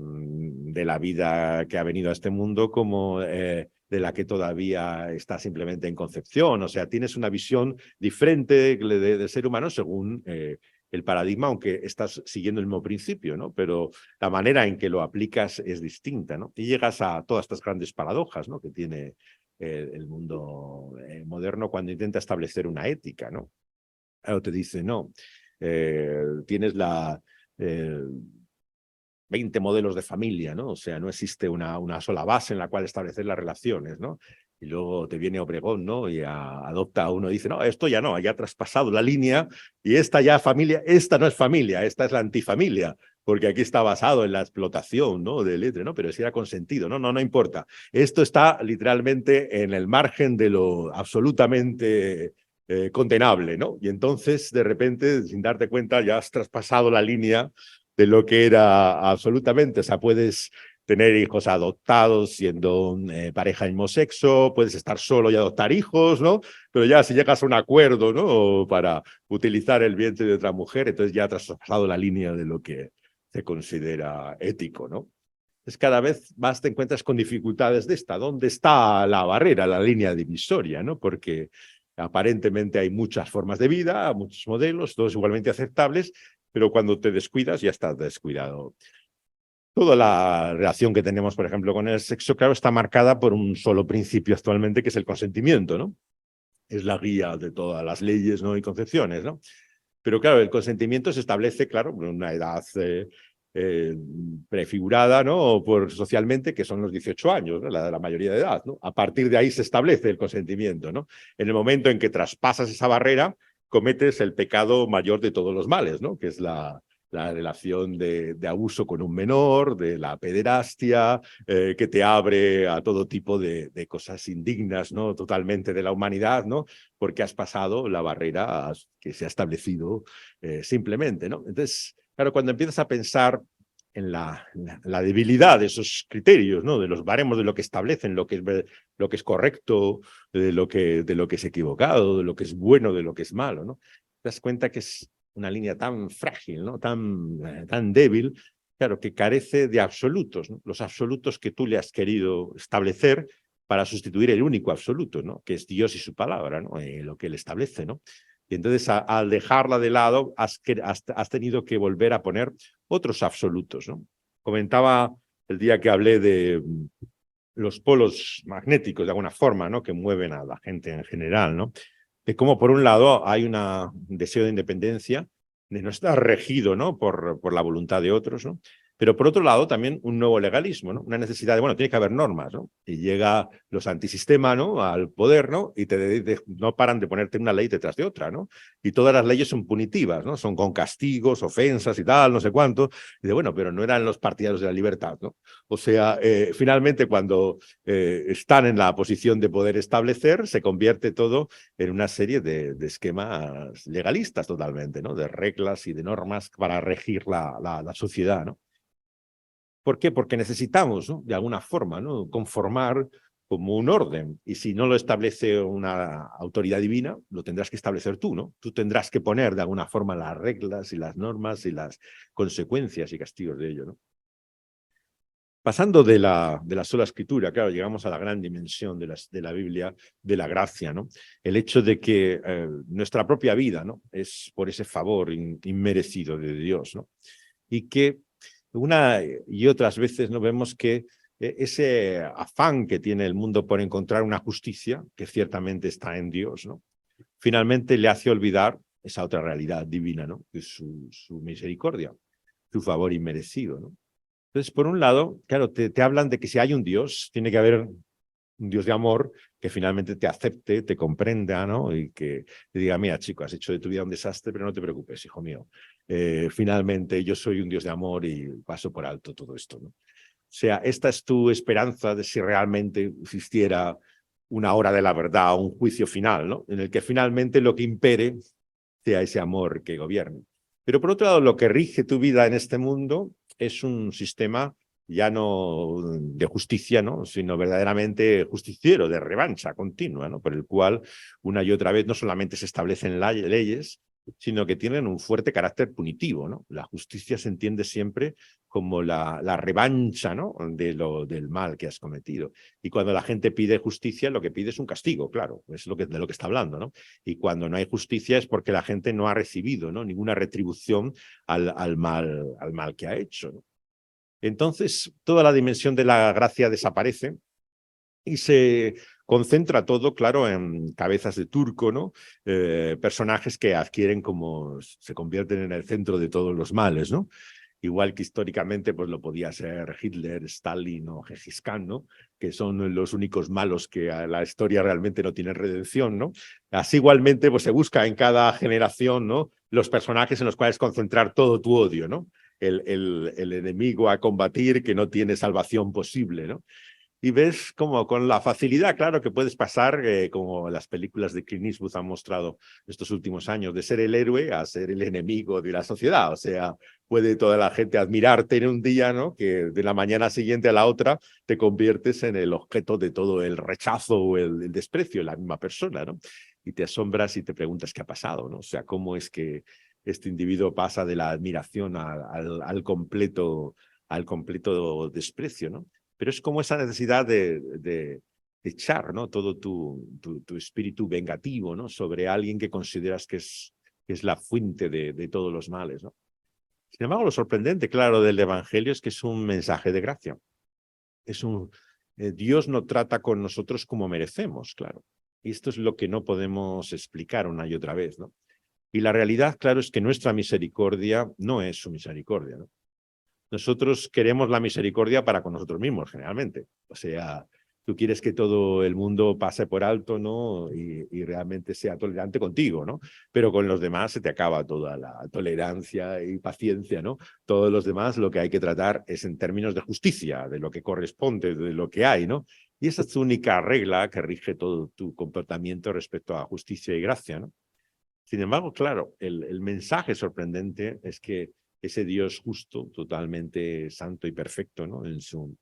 de la vida que ha venido a este mundo como de la que todavía está simplemente en concepción. O sea, tienes una visión diferente del ser humano según el paradigma, aunque estás siguiendo el mismo principio, ¿no? Pero la manera en que lo aplicas es distinta, ¿no? Y llegas a todas estas grandes paradojas, ¿no? Que tiene el mundo moderno cuando intenta establecer una ética, ¿no? Claro, te dice, no, tienes la... 20 modelos de familia, ¿no? O sea, no existe una sola base en la cual establecer las relaciones, ¿no? Y luego te viene Obregón, ¿no? Y adopta a uno y dice, no, esto ya no, ya ha traspasado la línea y esta ya familia, esta no es familia, esta es la antifamilia, porque aquí está basado en la explotación, ¿no? Del letre, ¿no? Pero si era consentido, no importa. Esto está literalmente en el margen de lo absolutamente condenable, ¿no? Y entonces, de repente, sin darte cuenta, ya has traspasado la línea de lo que era absolutamente. O sea, puedes tener hijos adoptados siendo pareja del mismo sexo, puedes estar solo y adoptar hijos, ¿no? Pero ya si llegas a un acuerdo, ¿no? Para utilizar el vientre de otra mujer, entonces ya has traspasado la línea de lo que se considera ético, ¿no? Entonces cada vez más te encuentras con dificultades de esta. ¿Dónde está la barrera, la línea divisoria, ¿no? Porque aparentemente hay muchas formas de vida, muchos modelos, todos igualmente aceptables, pero cuando te descuidas ya estás descuidado. Toda la relación que tenemos, por ejemplo, con el sexo, claro, está marcada por un solo principio actualmente, que es el consentimiento, ¿no? Es la guía de todas las leyes, ¿no? Y concepciones, ¿no? Pero claro, el consentimiento se establece, claro, en una edad eh, prefigurada, ¿no? Socialmente, que son los 18 años, ¿no? La mayoría de edad, ¿no? A partir de ahí se establece el consentimiento, ¿no? En el momento en que traspasas esa barrera, cometes el pecado mayor de todos los males, ¿no? Que es la relación de abuso con un menor, de la pederastia, que te abre a todo tipo de cosas indignas, ¿no? Totalmente de la humanidad, ¿no? Porque has pasado la barrera que se ha establecido simplemente, ¿no? Entonces, claro, cuando empiezas a pensar en la debilidad de esos criterios, ¿no? De los baremos de lo que establecen, lo que es correcto, de lo que es equivocado, de lo que es bueno, de lo que es malo, ¿no? Te das cuenta que es una línea tan frágil, ¿no? Tan débil, claro, que carece de absolutos, ¿no? Los absolutos que tú le has querido establecer para sustituir el único absoluto, ¿no? Que es Dios y su palabra, ¿no? Lo que él establece, ¿no? Y entonces, al dejarla de lado, has tenido que volver a poner otros absolutos, ¿no? Comentaba el día que hablé de los polos magnéticos, de alguna forma, ¿no? Que mueven a la gente en general, ¿no? De cómo, por un lado, hay un deseo de independencia, de no estar regido, ¿no? Por la voluntad de otros, ¿no? Pero por otro lado, también un nuevo legalismo, ¿no? Una necesidad de, bueno, tiene que haber normas, ¿no? Y llega los antisistemas, ¿no? Al poder, ¿no? Y no paran de ponerte una ley detrás de otra, ¿no? Y todas las leyes son punitivas, ¿no? Son con castigos, ofensas y tal, no sé cuánto. Y de, bueno, pero no eran los partidarios de la libertad, ¿no? O sea, finalmente, cuando están en la posición de poder establecer, se convierte todo en una serie de esquemas legalistas totalmente, ¿no? De reglas y de normas para regir la sociedad, ¿no? ¿Por qué? Porque necesitamos, ¿no? De alguna forma, ¿no? Conformar como un orden. Y si no lo establece una autoridad divina, lo tendrás que establecer tú, ¿no? Tú tendrás que poner de alguna forma las reglas y las normas y las consecuencias y castigos de ello, ¿no? Pasando de la sola escritura, claro, llegamos a la gran dimensión de la Biblia, de la gracia, ¿no? El hecho de que nuestra propia vida, ¿no? Es por ese favor inmerecido de Dios, ¿no? Y que una y otras veces no vemos que ese afán que tiene el mundo por encontrar una justicia, que ciertamente está en Dios, ¿no? Finalmente le hace olvidar esa otra realidad divina, ¿no? Que es su misericordia, su favor inmerecido, ¿no? Entonces, por un lado, claro, te hablan de que si hay un Dios, tiene que haber un Dios de amor que finalmente te acepte, te comprenda, ¿no? Y que te diga, mira, chico, has hecho de tu vida un desastre, pero no te preocupes, hijo mío. Finalmente yo soy un Dios de amor y paso por alto todo esto, ¿no? O sea, esta es tu esperanza de si realmente existiera una hora de la verdad, un juicio final, ¿no? En el que finalmente lo que impere sea ese amor que gobierne. Pero por otro lado, lo que rige tu vida en este mundo es un sistema ya no de justicia, ¿no? Sino verdaderamente justiciero, de revancha continua, ¿no? Por el cual una y otra vez no solamente se establecen leyes, sino que tienen un fuerte carácter punitivo, ¿no? La justicia se entiende siempre como la revancha, ¿no? Del mal que has cometido. Y cuando la gente pide justicia, lo que pide es un castigo, claro, es de lo que está hablando, ¿no? Y cuando no hay justicia es porque la gente no ha recibido, ¿no? Ninguna retribución al mal que ha hecho, ¿no? Entonces, toda la dimensión de la gracia desaparece y se concentra todo, claro, en cabezas de turco, ¿no? Personajes que adquieren como, se convierten en el centro de todos los males, ¿no? Igual que históricamente pues lo podía ser Hitler, Stalin o Gengis Khan, ¿no? Que son los únicos malos que a la historia realmente no tienen redención, ¿no? Así igualmente pues se busca en cada generación, ¿no? Los personajes en los cuales concentrar todo tu odio, ¿no? El enemigo a combatir que no tiene salvación posible, ¿no? Y ves como con la facilidad, claro, que puedes pasar, como las películas de Clint Eastwood han mostrado estos últimos años, de ser el héroe a ser el enemigo de la sociedad. O sea, puede toda la gente admirarte en un día, ¿no? Que de la mañana siguiente a la otra te conviertes en el objeto de todo el rechazo o el desprecio de la misma persona, ¿no? Y te asombras y te preguntas qué ha pasado, ¿no? O sea, cómo es que este individuo pasa de la admiración al completo desprecio, ¿no? Pero es como esa necesidad de echar, ¿no? Todo tu espíritu vengativo, ¿no? Sobre alguien que consideras que es la fuente de todos los males, ¿no? Sin embargo, lo sorprendente, claro, del Evangelio es que es un mensaje de gracia. Dios no trata con nosotros como merecemos, claro. Y esto es lo que no podemos explicar una y otra vez, ¿no? Y la realidad, claro, es que nuestra misericordia no es su misericordia, ¿no? Nosotros queremos la misericordia para con nosotros mismos, generalmente. O sea, tú quieres que todo el mundo pase por alto, ¿no? Y realmente sea tolerante contigo, ¿no? Pero con los demás se te acaba toda la tolerancia y paciencia, ¿no? Todos los demás lo que hay que tratar es en términos de justicia, de lo que corresponde, de lo que hay, ¿no? Y esa es tu única regla que rige todo tu comportamiento respecto a justicia y gracia, ¿no? Sin embargo, claro, el mensaje sorprendente es que ese Dios justo, totalmente santo y perfecto, ¿no? En su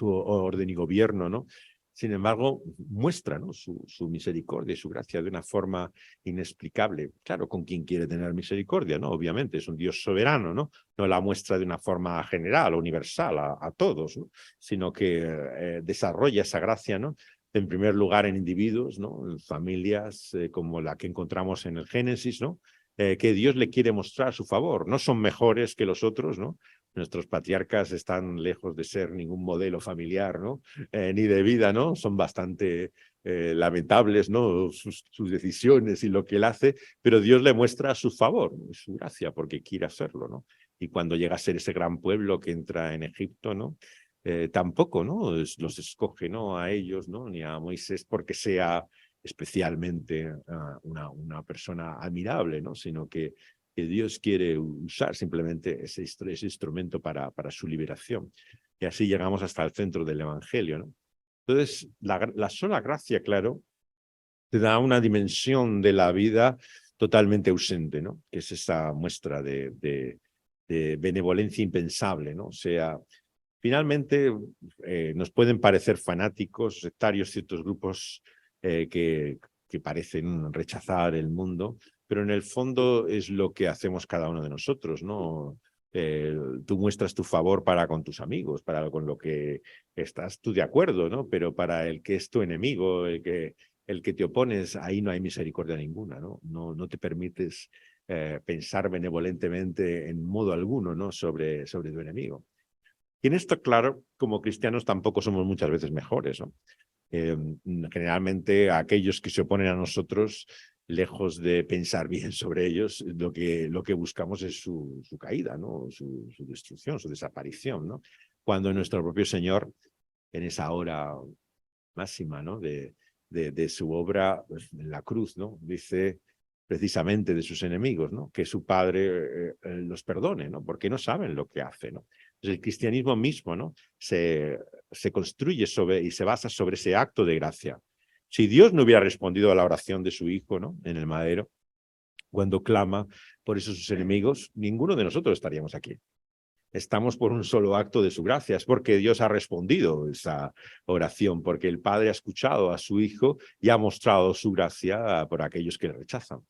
orden y gobierno, ¿no? Sin embargo, muestra, ¿no? Su misericordia y su gracia de una forma inexplicable. Claro, con quien quiere tener misericordia, ¿no? Obviamente, es un Dios soberano, ¿no? No la muestra de una forma general, universal, a todos, ¿no? Sino que desarrolla esa gracia, ¿no? En primer lugar en individuos, ¿no? En familias como la que encontramos en el Génesis, ¿no? Que Dios le quiere mostrar su favor. No son mejores que los otros, ¿no? Nuestros patriarcas están lejos de ser ningún modelo familiar, ¿no? Ni de vida, ¿no? Son bastante lamentables, ¿no? Sus decisiones y lo que él hace, pero Dios le muestra su favor, ¿no? Su gracia, porque quiere hacerlo, ¿no? Y cuando llega a ser ese gran pueblo que entra en Egipto, ¿no? Tampoco, ¿no? Los escoge, ¿no? A ellos, ¿no? Ni a Moisés porque sea especialmente una persona admirable, ¿no? Sino que Dios quiere usar simplemente ese instrumento para su liberación. Y así llegamos hasta el centro del Evangelio, ¿no? Entonces, la sola gracia, claro, te da una dimensión de la vida totalmente ausente, ¿no? Que es esa muestra de benevolencia impensable, ¿no? O sea, finalmente nos pueden parecer fanáticos, sectarios, ciertos grupos que parecen rechazar el mundo, pero en el fondo es lo que hacemos cada uno de nosotros, ¿no? Tú muestras tu favor para con tus amigos, para con lo que estás tú de acuerdo, ¿no? Pero para el que es tu enemigo, el que te opones, ahí no hay misericordia ninguna, ¿no? No te permites pensar benevolentemente en modo alguno, ¿no? Sobre tu enemigo. Y en esto, claro, como cristianos tampoco somos muchas veces mejores, ¿no? Generalmente aquellos que se oponen a nosotros, lejos de pensar bien sobre ellos, lo que buscamos es su caída, ¿no? Su destrucción, su desaparición, ¿no? Cuando nuestro propio Señor, en esa hora máxima, ¿no? de su obra, pues, en la cruz, ¿no? Dice precisamente de sus enemigos, ¿no? Que su Padre los perdone, ¿no? Porque no saben lo que hace, ¿no? Entonces, el cristianismo mismo, ¿no? Se construye sobre y se basa sobre ese acto de gracia. Si Dios no hubiera respondido a la oración de su Hijo, ¿no? En el madero, cuando clama por esos sus enemigos, ninguno de nosotros estaríamos aquí. Estamos por un solo acto de su gracia, es porque Dios ha respondido esa oración, porque el Padre ha escuchado a su Hijo y ha mostrado su gracia por aquellos que le rechazan.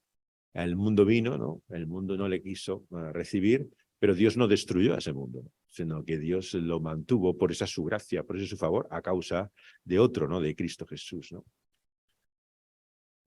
El mundo vino, ¿no? El mundo no le quiso recibir, pero Dios no destruyó a ese mundo, ¿no? Sino que Dios lo mantuvo por esa su gracia, por ese su favor, a causa de otro, ¿no? De Cristo Jesús, ¿no?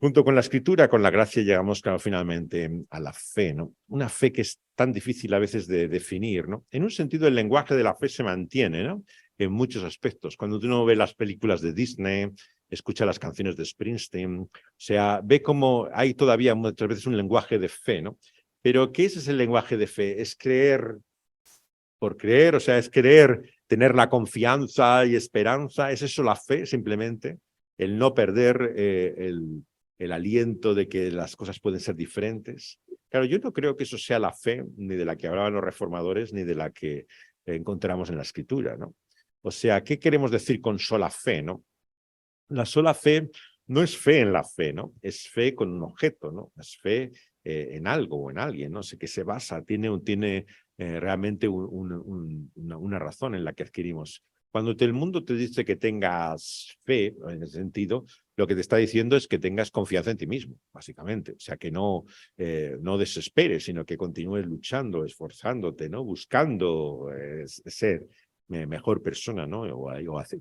Junto con la escritura, con la gracia, llegamos, claro, finalmente a la fe, ¿no? Una fe que es tan difícil a veces de definir, ¿no? En un sentido, el lenguaje de la fe se mantiene, ¿no? En muchos aspectos. Cuando uno ve las películas de Disney, escucha las canciones de Springsteen, o sea, ve cómo hay todavía muchas veces un lenguaje de fe, ¿no? Pero ¿qué es ese lenguaje de fe? Es creer por creer, o sea, es creer, tener la confianza y esperanza. ¿Es eso la fe, simplemente? El no perder el aliento de que las cosas pueden ser diferentes. Claro, yo no creo que eso sea la fe, ni de la que hablaban los reformadores, ni de la que encontramos en la Escritura, ¿no? O sea, ¿qué queremos decir con sola fe, no? La sola fe no es fe en la fe, ¿no? Es fe con un objeto, ¿no? Es fe en algo o en alguien, ¿no? Sé que se basa, tiene realmente una razón en la que adquirimos. Cuando el mundo te dice que tengas fe, en ese sentido, lo que te está diciendo es que tengas confianza en ti mismo, básicamente. O sea, que no desesperes, sino que continúes luchando, esforzándote, ¿no? Buscando ser mejor persona, ¿no? O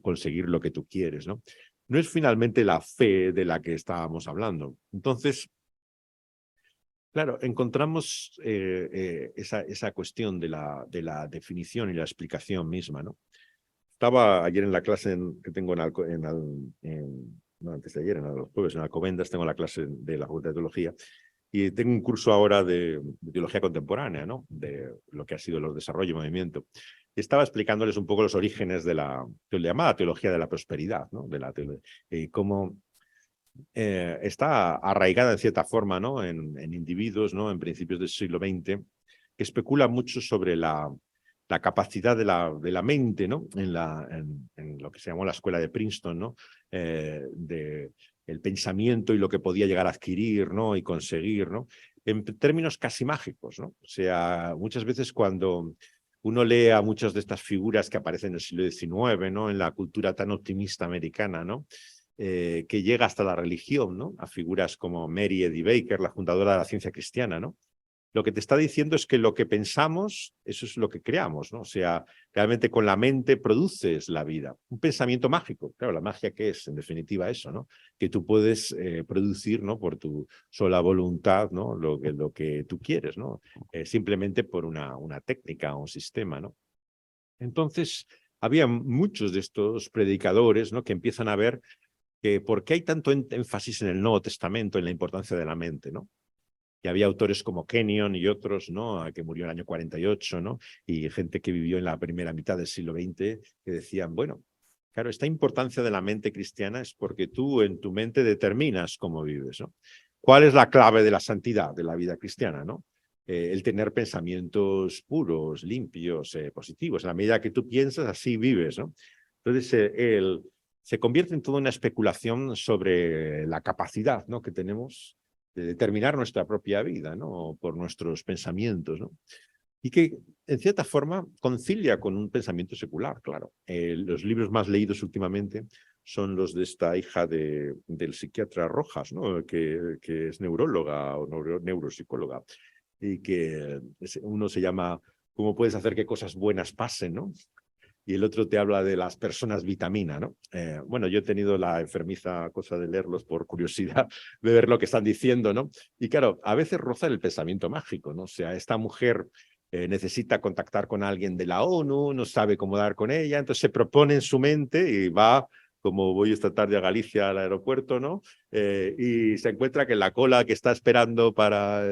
conseguir lo que tú quieres, ¿no? No es finalmente la fe de la que estábamos hablando. Entonces, claro, encontramos esa cuestión de la definición y la explicación misma, ¿no? Estaba ayer en la clase que tengo no, antes de ayer, en los jueves, en Alcobendas, tengo la clase de la Facultad de Teología y tengo un curso ahora de teología contemporánea, ¿no? De lo que ha sido el desarrollo y movimiento. Y estaba explicándoles un poco los orígenes de la llamada teología de la prosperidad, ¿no? Cómo está arraigada en cierta forma, ¿no? En individuos, ¿no? En principios del siglo XX, que especulan mucho sobre la capacidad de la mente, ¿no? En lo que se llamó la escuela de Princeton, ¿no? De el pensamiento y lo que podía llegar a adquirir, ¿no? Y conseguir, ¿no? En términos casi mágicos, ¿no? O sea, muchas veces cuando uno lee a muchas de estas figuras que aparecen en el siglo XIX, ¿no? En la cultura tan optimista americana, ¿no? Que llega hasta la religión, ¿no? A figuras como Mary Eddy Baker, la fundadora de la ciencia cristiana, ¿no? Lo que te está diciendo es que lo que pensamos, eso es lo que creamos, ¿no? O sea, realmente con la mente produces la vida. Un pensamiento mágico. Claro, la magia, ¿qué es? En definitiva eso, ¿no? Que tú puedes producir, ¿no? Por tu sola voluntad, ¿no? Lo que tú quieres, ¿no? Simplemente por una técnica o un sistema, ¿no? Entonces, había muchos de estos predicadores, ¿no? Que empiezan a ver que por qué hay tanto énfasis en el Nuevo Testamento en la importancia de la mente, ¿no? Y había autores como Kenyon y otros, ¿no? Que murió en el año 48, ¿no? Y gente que vivió en la primera mitad del siglo XX, que decían, bueno, claro, esta importancia de la mente cristiana es porque tú en tu mente determinas cómo vives, ¿no? ¿Cuál es la clave de la santidad de la vida cristiana, ¿no? El tener pensamientos puros, limpios, positivos. En la medida que tú piensas, así vives, ¿no? Entonces, se convierte en toda una especulación sobre la capacidad, ¿no? Que tenemos de determinar nuestra propia vida, ¿no? Por nuestros pensamientos, ¿no? Y que, en cierta forma, concilia con un pensamiento secular, claro. Los libros más leídos últimamente son los de esta hija del psiquiatra Rojas, ¿no? Que es neuróloga o neuropsicóloga, y que uno se llama ¿Cómo puedes hacer que cosas buenas pasen, ¿no? Y el otro te habla de las personas vitamina, ¿no? Bueno, yo he tenido la enfermiza cosa de leerlos por curiosidad, de ver lo que están diciendo, ¿no? Y claro, a veces roza el pensamiento mágico, ¿no? O sea, esta mujer necesita contactar con alguien de la ONU, no sabe cómo dar con ella, entonces se propone en su mente y va, como voy esta tarde a Galicia al aeropuerto, ¿no? Y se encuentra que en la cola que está esperando para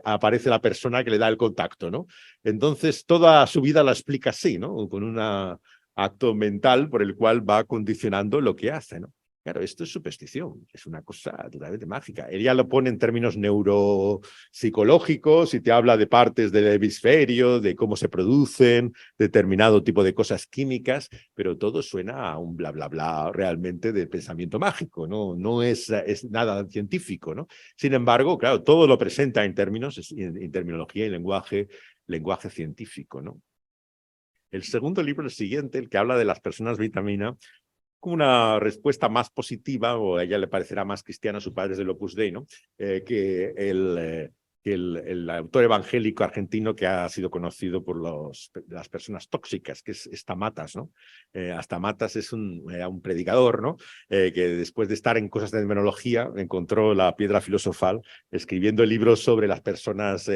aparece la persona que le da el contacto, ¿no? Entonces toda su vida la explica así, ¿no? Con un acto mental por el cual va condicionando lo que hace, ¿no? Claro, esto es superstición, es una cosa totalmente mágica. Ella lo pone en términos neuropsicológicos y te habla de partes del hemisferio, de cómo se producen, determinado tipo de cosas químicas, pero todo suena a un bla, bla, bla realmente de pensamiento mágico, ¿no? No es nada científico, ¿no? Sin embargo, claro, todo lo presenta en términos, en terminología y lenguaje científico, ¿no? El segundo libro, el siguiente, el que habla de las personas vitamina, como una respuesta más positiva, o a ella le parecerá más cristiana, su padre es del Opus Dei, ¿no? Que el autor evangélico argentino que ha sido conocido por las personas tóxicas, que es Stamatas, ¿no? Stamatas es era un predicador, ¿no? Que después de estar en cosas de demonología encontró la piedra filosofal escribiendo libros sobre las personas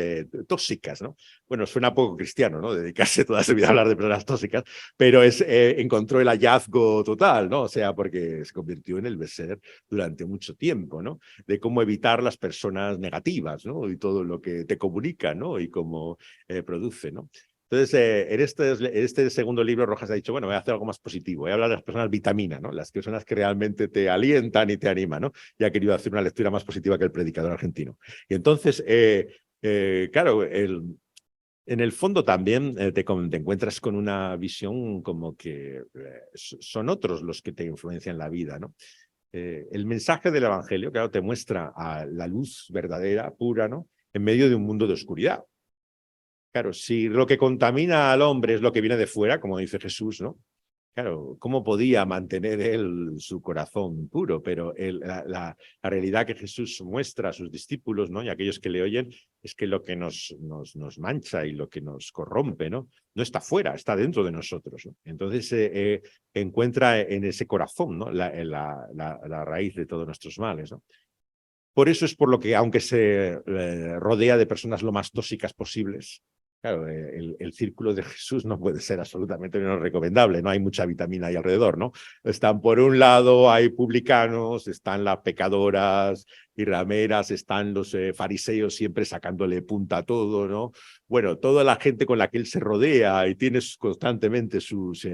tóxicas, ¿no? Bueno, suena poco cristiano, ¿no? Dedicarse toda su vida a hablar de personas tóxicas, pero encontró el hallazgo total, ¿no? O sea, porque se convirtió en el bestseller durante mucho tiempo, ¿no? De cómo evitar las personas negativas, ¿no? Y todo lo que te comunica, ¿no? Y cómo produce, ¿no? Entonces, en este segundo libro, Rojas ha dicho, bueno, voy a hacer algo más positivo, voy a hablar de las personas vitamina, ¿no? Las personas que realmente te alientan y te animan, ¿no? Y ha querido hacer una lectura más positiva que el predicador argentino. Y entonces, claro, en el fondo también te encuentras con una visión como que son otros los que te influencian la vida, ¿no? El mensaje del Evangelio, claro, te muestra a la luz verdadera, pura, ¿no? En medio de un mundo de oscuridad. Claro, si lo que contamina al hombre es lo que viene de fuera, como dice Jesús, ¿no? Claro, ¿cómo podía mantener él su corazón puro? Pero la realidad que Jesús muestra a sus discípulos, ¿no? Y a aquellos que le oyen, es que lo que nos mancha y lo que nos corrompe, ¿no? No está fuera, está dentro de nosotros, ¿no? Entonces encuentra en ese corazón, ¿no? La raíz de todos nuestros males, ¿no? Por eso es por lo que, aunque se rodea de personas lo más tóxicas posibles, claro, el círculo de Jesús no puede ser absolutamente menos recomendable, no hay mucha vitamina ahí alrededor, ¿no? Están por un lado, hay publicanos, están las pecadoras y rameras, están los fariseos siempre sacándole punta a todo, ¿no? Bueno, toda la gente con la que él se rodea y tiene constantemente sus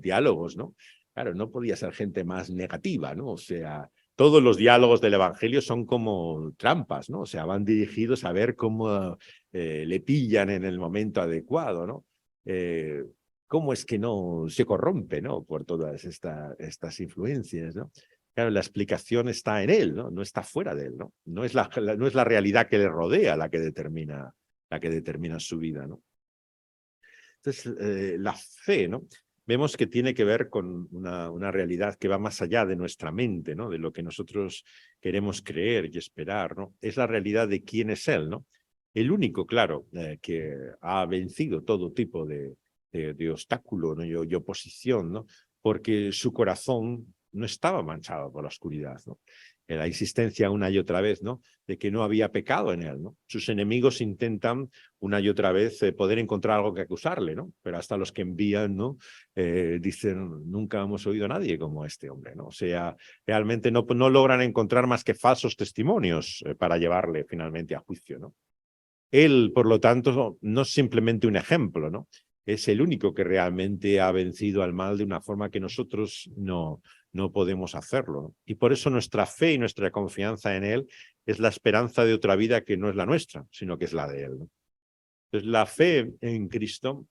diálogos, ¿no? Claro, no podía ser gente más negativa, ¿no? O sea, todos los diálogos del Evangelio son como trampas, ¿no? O sea, van dirigidos a ver cómo le pillan en el momento adecuado, ¿no? Cómo es que no se corrompe, ¿no? Por todas estas influencias, ¿no? Claro, la explicación está en él, ¿no? No está fuera de él, ¿no? No es la realidad que le rodea la que determina su vida, ¿no? Entonces, la fe, ¿no? Vemos que tiene que ver con una realidad que va más allá de nuestra mente, ¿no? De lo que nosotros queremos creer y esperar, ¿no? Es la realidad de quién es Él, ¿no? El único, claro, que ha vencido todo tipo de obstáculo, ¿no? y oposición, ¿no? Porque su corazón no estaba manchado por la oscuridad, ¿no? La insistencia una y otra vez, ¿no? De que no había pecado en él, ¿no? Sus enemigos intentan una y otra vez poder encontrar algo que acusarle, ¿no? Pero hasta los que envían, ¿no? Dicen, nunca hemos oído a nadie como este hombre, ¿no? O sea, realmente no logran encontrar más que falsos testimonios para llevarle finalmente a juicio, ¿no? Él, por lo tanto, no es simplemente un ejemplo, ¿no? Es el único que realmente ha vencido al mal de una forma que nosotros no podemos hacerlo, ¿no? Y por eso nuestra fe y nuestra confianza en Él es la esperanza de otra vida que no es la nuestra, sino que es la de Él, ¿no? Entonces, la fe en Cristo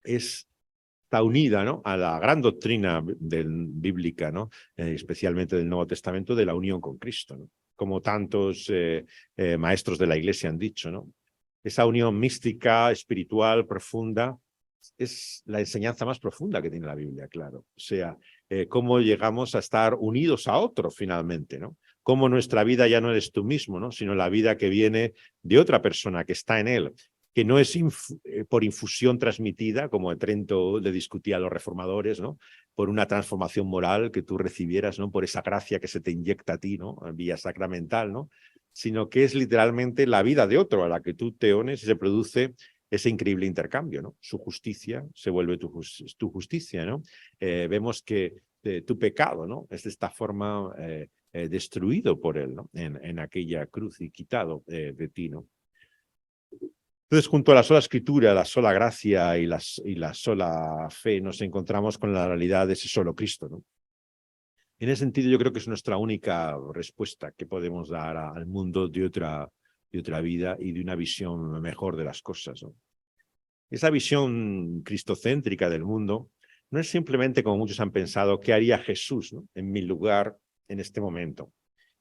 está unida, ¿no? A la gran doctrina bíblica, ¿no? Especialmente del Nuevo Testamento, de la unión con Cristo, ¿no? Como tantos maestros de la Iglesia han dicho, ¿no? Esa unión mística, espiritual, profunda, es la enseñanza más profunda que tiene la Biblia, claro. O sea, cómo llegamos a estar unidos a otro finalmente, ¿no? Cómo nuestra vida ya no eres tú mismo, ¿no? Sino la vida que viene de otra persona que está en él, que no es por infusión transmitida, como en Trento le discutía a los reformadores, ¿no? Por una transformación moral que tú recibieras, ¿no? Por esa gracia que se te inyecta a ti, ¿no? Vía sacramental, ¿no? sino que es literalmente la vida de otro a la que tú te unes y se produce ese increíble intercambio, ¿no? Su justicia se vuelve tu justicia, ¿no? Vemos que tu pecado, ¿no? Es de esta forma destruido por él, ¿no? En aquella cruz y quitado de ti, ¿no? Entonces, junto a la sola escritura, la sola gracia y la sola fe, nos encontramos con la realidad de ese solo Cristo, ¿no? En ese sentido, yo creo que es nuestra única respuesta que podemos dar al mundo de otra vida y de una visión mejor de las cosas, ¿no? Esa visión cristocéntrica del mundo no es simplemente, como muchos han pensado, ¿qué haría Jesús, ¿no? En mi lugar en este momento?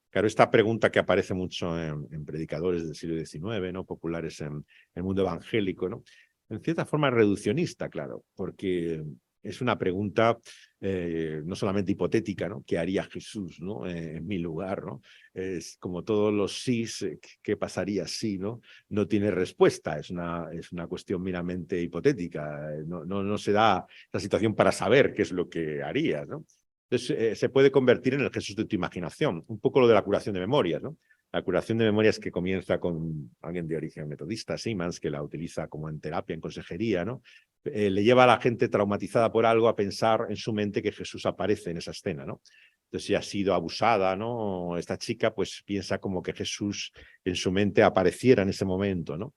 Claro, esta pregunta que aparece mucho en predicadores del siglo XIX, ¿no? Populares en el mundo evangélico, ¿no? En cierta forma reduccionista, claro, porque es una pregunta no solamente hipotética, ¿no? ¿Qué haría Jesús, ¿no? En mi lugar, ¿no? Es como todos los sís, ¿qué pasaría si, ¿no? No tiene respuesta, es una cuestión meramente hipotética, no se da la situación para saber qué es lo que harías, ¿no? Entonces, se puede convertir en el Jesús de tu imaginación. Un poco lo de la curación de memorias, ¿no? La curación de memorias que comienza con alguien de origen metodista, Siemens, que la utiliza como en terapia, en consejería, ¿no? Le lleva a la gente traumatizada por algo a pensar en su mente que Jesús aparece en esa escena, ¿no? Entonces, si ha sido abusada, ¿no? Esta chica, pues piensa como que Jesús en su mente apareciera en ese momento, ¿no?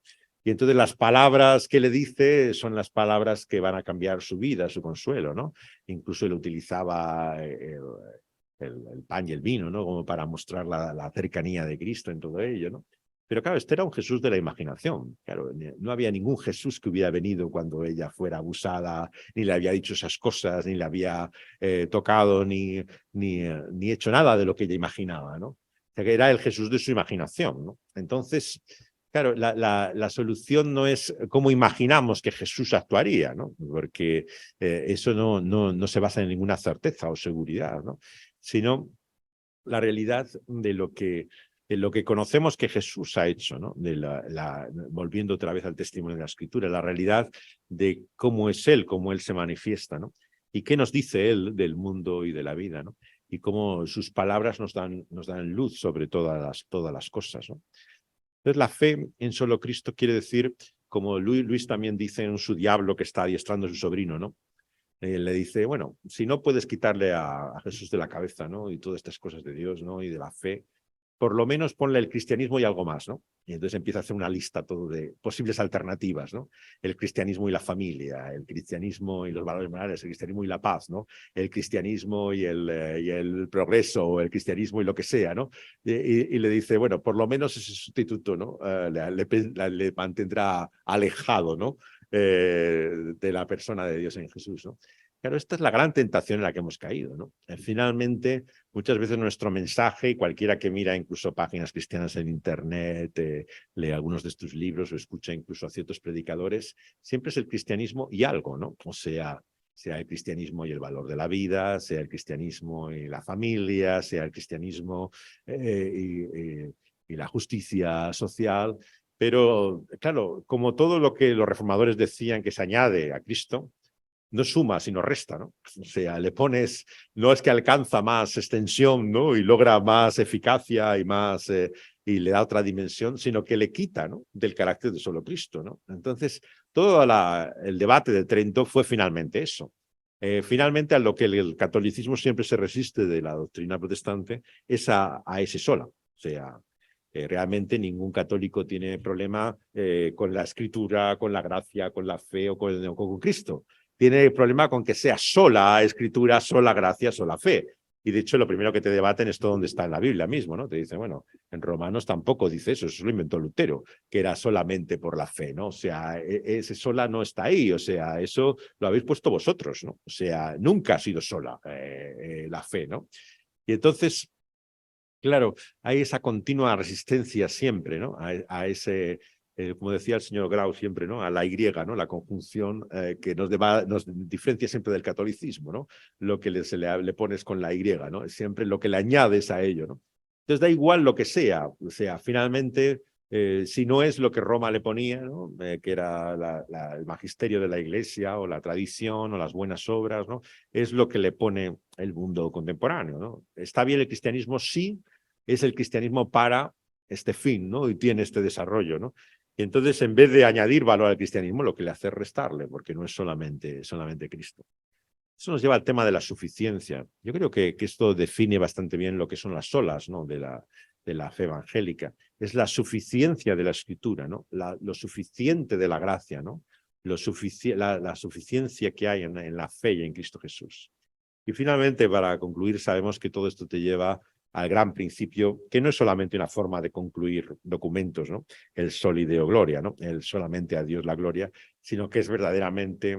Y entonces las palabras que le dice son las palabras que van a cambiar su vida, su consuelo, ¿no? Incluso él utilizaba el pan y el vino, ¿no? Como para mostrar la cercanía de Cristo en todo ello, ¿no? Pero claro, este era un Jesús de la imaginación. Claro, no había ningún Jesús que hubiera venido cuando ella fuera abusada, ni le había dicho esas cosas, ni le había tocado, ni hecho nada de lo que ella imaginaba, ¿no? O sea, que era el Jesús de su imaginación, ¿no? Entonces, claro, la solución no es cómo imaginamos que Jesús actuaría, ¿no? Porque eso no se basa en ninguna certeza o seguridad, ¿no? Sino la realidad de lo que conocemos que Jesús ha hecho, ¿no? Volviendo otra vez al testimonio de la Escritura, la realidad de cómo es Él, cómo Él se manifiesta, ¿no? Y qué nos dice Él del mundo y de la vida, ¿no? Y cómo sus palabras nos dan luz sobre todas las cosas, ¿no? Entonces, la fe en solo Cristo quiere decir, como Luis también dice en su Diablo, que está adiestrando a su sobrino, ¿no? Le dice, bueno, si no puedes quitarle a Jesús de la cabeza, ¿no? Y todas estas cosas de Dios, ¿no? Y de la fe, por lo menos ponle el cristianismo y algo más, ¿no? Y entonces empieza a hacer una lista todo de posibles alternativas, ¿no? El cristianismo y la familia, el cristianismo y los valores morales, el cristianismo y la paz, ¿no? El cristianismo y el progreso, o el cristianismo y lo que sea, ¿no? Y le dice, bueno, por lo menos ese sustituto, ¿no? Le mantendrá alejado, ¿no? De la persona de Dios en Jesús, ¿no? Claro, esta es la gran tentación en la que hemos caído, ¿no? Finalmente, muchas veces nuestro mensaje, y cualquiera que mira incluso páginas cristianas en Internet, lee algunos de tus libros o escucha incluso a ciertos predicadores, siempre es el cristianismo y algo, ¿no? O sea el cristianismo y el valor de la vida, sea el cristianismo y la familia, sea el cristianismo y la justicia social. Pero, claro, como todo lo que los reformadores decían que se añade a Cristo, no suma, sino resta, ¿no? O sea, le pones, no es que alcanza más extensión, ¿no? Y logra más eficacia y le da otra dimensión, sino que le quita, ¿no? Del carácter de solo Cristo, ¿no? Entonces, todo el debate de Trento fue finalmente eso. Finalmente, a lo que el catolicismo siempre se resiste de la doctrina protestante es a ese sola. O sea, realmente ningún católico tiene problema con la escritura, con la gracia, con la fe o con Cristo. Tiene problema con que sea sola escritura, sola gracia, sola fe. Y de hecho, lo primero que te debaten es todo donde está en la Biblia mismo, ¿no? Te dicen, bueno, en Romanos tampoco dice eso lo inventó Lutero, que era solamente por la fe, ¿no? O sea, ese sola no está ahí, o sea, eso lo habéis puesto vosotros, ¿no? O sea, nunca ha sido sola la fe, ¿no? Y entonces, claro, hay esa continua resistencia siempre, ¿no? A ese, como decía el señor Grau siempre, ¿no? A la Y, ¿no? La conjunción que nos diferencia siempre del catolicismo, ¿no? Lo que le pones con la Y, ¿no? Es siempre lo que le añades a ello, ¿no? Entonces da igual lo que sea, o sea, finalmente, si no es lo que Roma le ponía, ¿no? Que era el magisterio de la Iglesia o la tradición o las buenas obras, ¿no? Es lo que le pone el mundo contemporáneo, ¿no? ¿Está bien el cristianismo? Sí, es el cristianismo para este fin, ¿no? Y tiene este desarrollo, ¿no? Y entonces, en vez de añadir valor al cristianismo, lo que le hace es restarle, porque no es solamente Cristo. Eso nos lleva al tema de la suficiencia. Yo creo que esto define bastante bien lo que son las solas, ¿no? de la fe evangélica. Es la suficiencia de la escritura, ¿no? Lo suficiente de la gracia, ¿no? La suficiencia que hay en la fe y en Cristo Jesús. Y finalmente, para concluir, sabemos que todo esto te lleva al gran principio, que no es solamente una forma de concluir documentos, ¿no? El soli Deo gloria, ¿no? El solamente a Dios la gloria, sino que es verdaderamente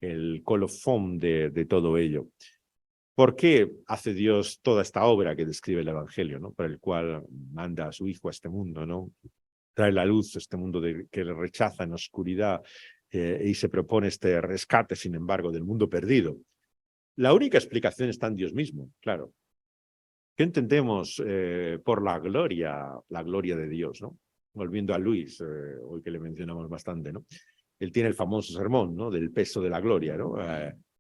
el colofón de todo ello. ¿Por qué hace Dios toda esta obra que describe el Evangelio, ¿no? Por el cual manda a su Hijo a este mundo, ¿no? Trae la luz a este mundo que le rechaza en la oscuridad y se propone este rescate, sin embargo, del mundo perdido. La única explicación está en Dios mismo, claro. ¿Qué entendemos por la gloria de Dios, ¿no? Volviendo a Luis, hoy que le mencionamos bastante, ¿no? Él tiene el famoso sermón, ¿no? Del peso de la gloria, ¿no?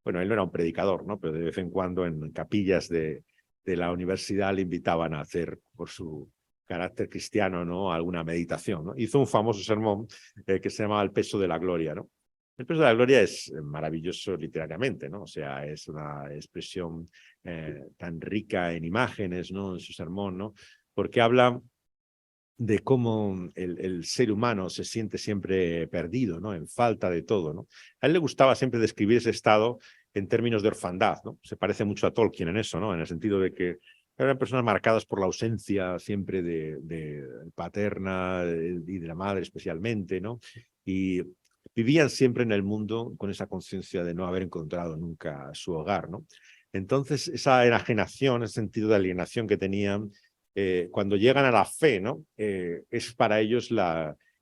Bueno, él no era un predicador, ¿no? Pero de vez en cuando en capillas de la universidad le invitaban a hacer, por su carácter cristiano, ¿no? Alguna meditación, ¿no? Hizo un famoso sermón que se llamaba El peso de la gloria, ¿no? El peso de la gloria es maravilloso literariamente, ¿no? O sea, es una expresión tan rica en imágenes, ¿no? En su sermón, ¿no? Porque habla de cómo el ser humano se siente siempre perdido, ¿no? En falta de todo, ¿no? A él le gustaba siempre describir ese estado en términos de orfandad, ¿no? Se parece mucho a Tolkien en eso, ¿no? En el sentido de que eran personas marcadas por la ausencia siempre de paterna y de la madre especialmente, ¿no? Y vivían siempre en el mundo con esa conciencia de no haber encontrado nunca su hogar, ¿no? Entonces, esa enajenación, ese sentido de alienación que tenían, cuando llegan a la fe, ¿no? Es para ellos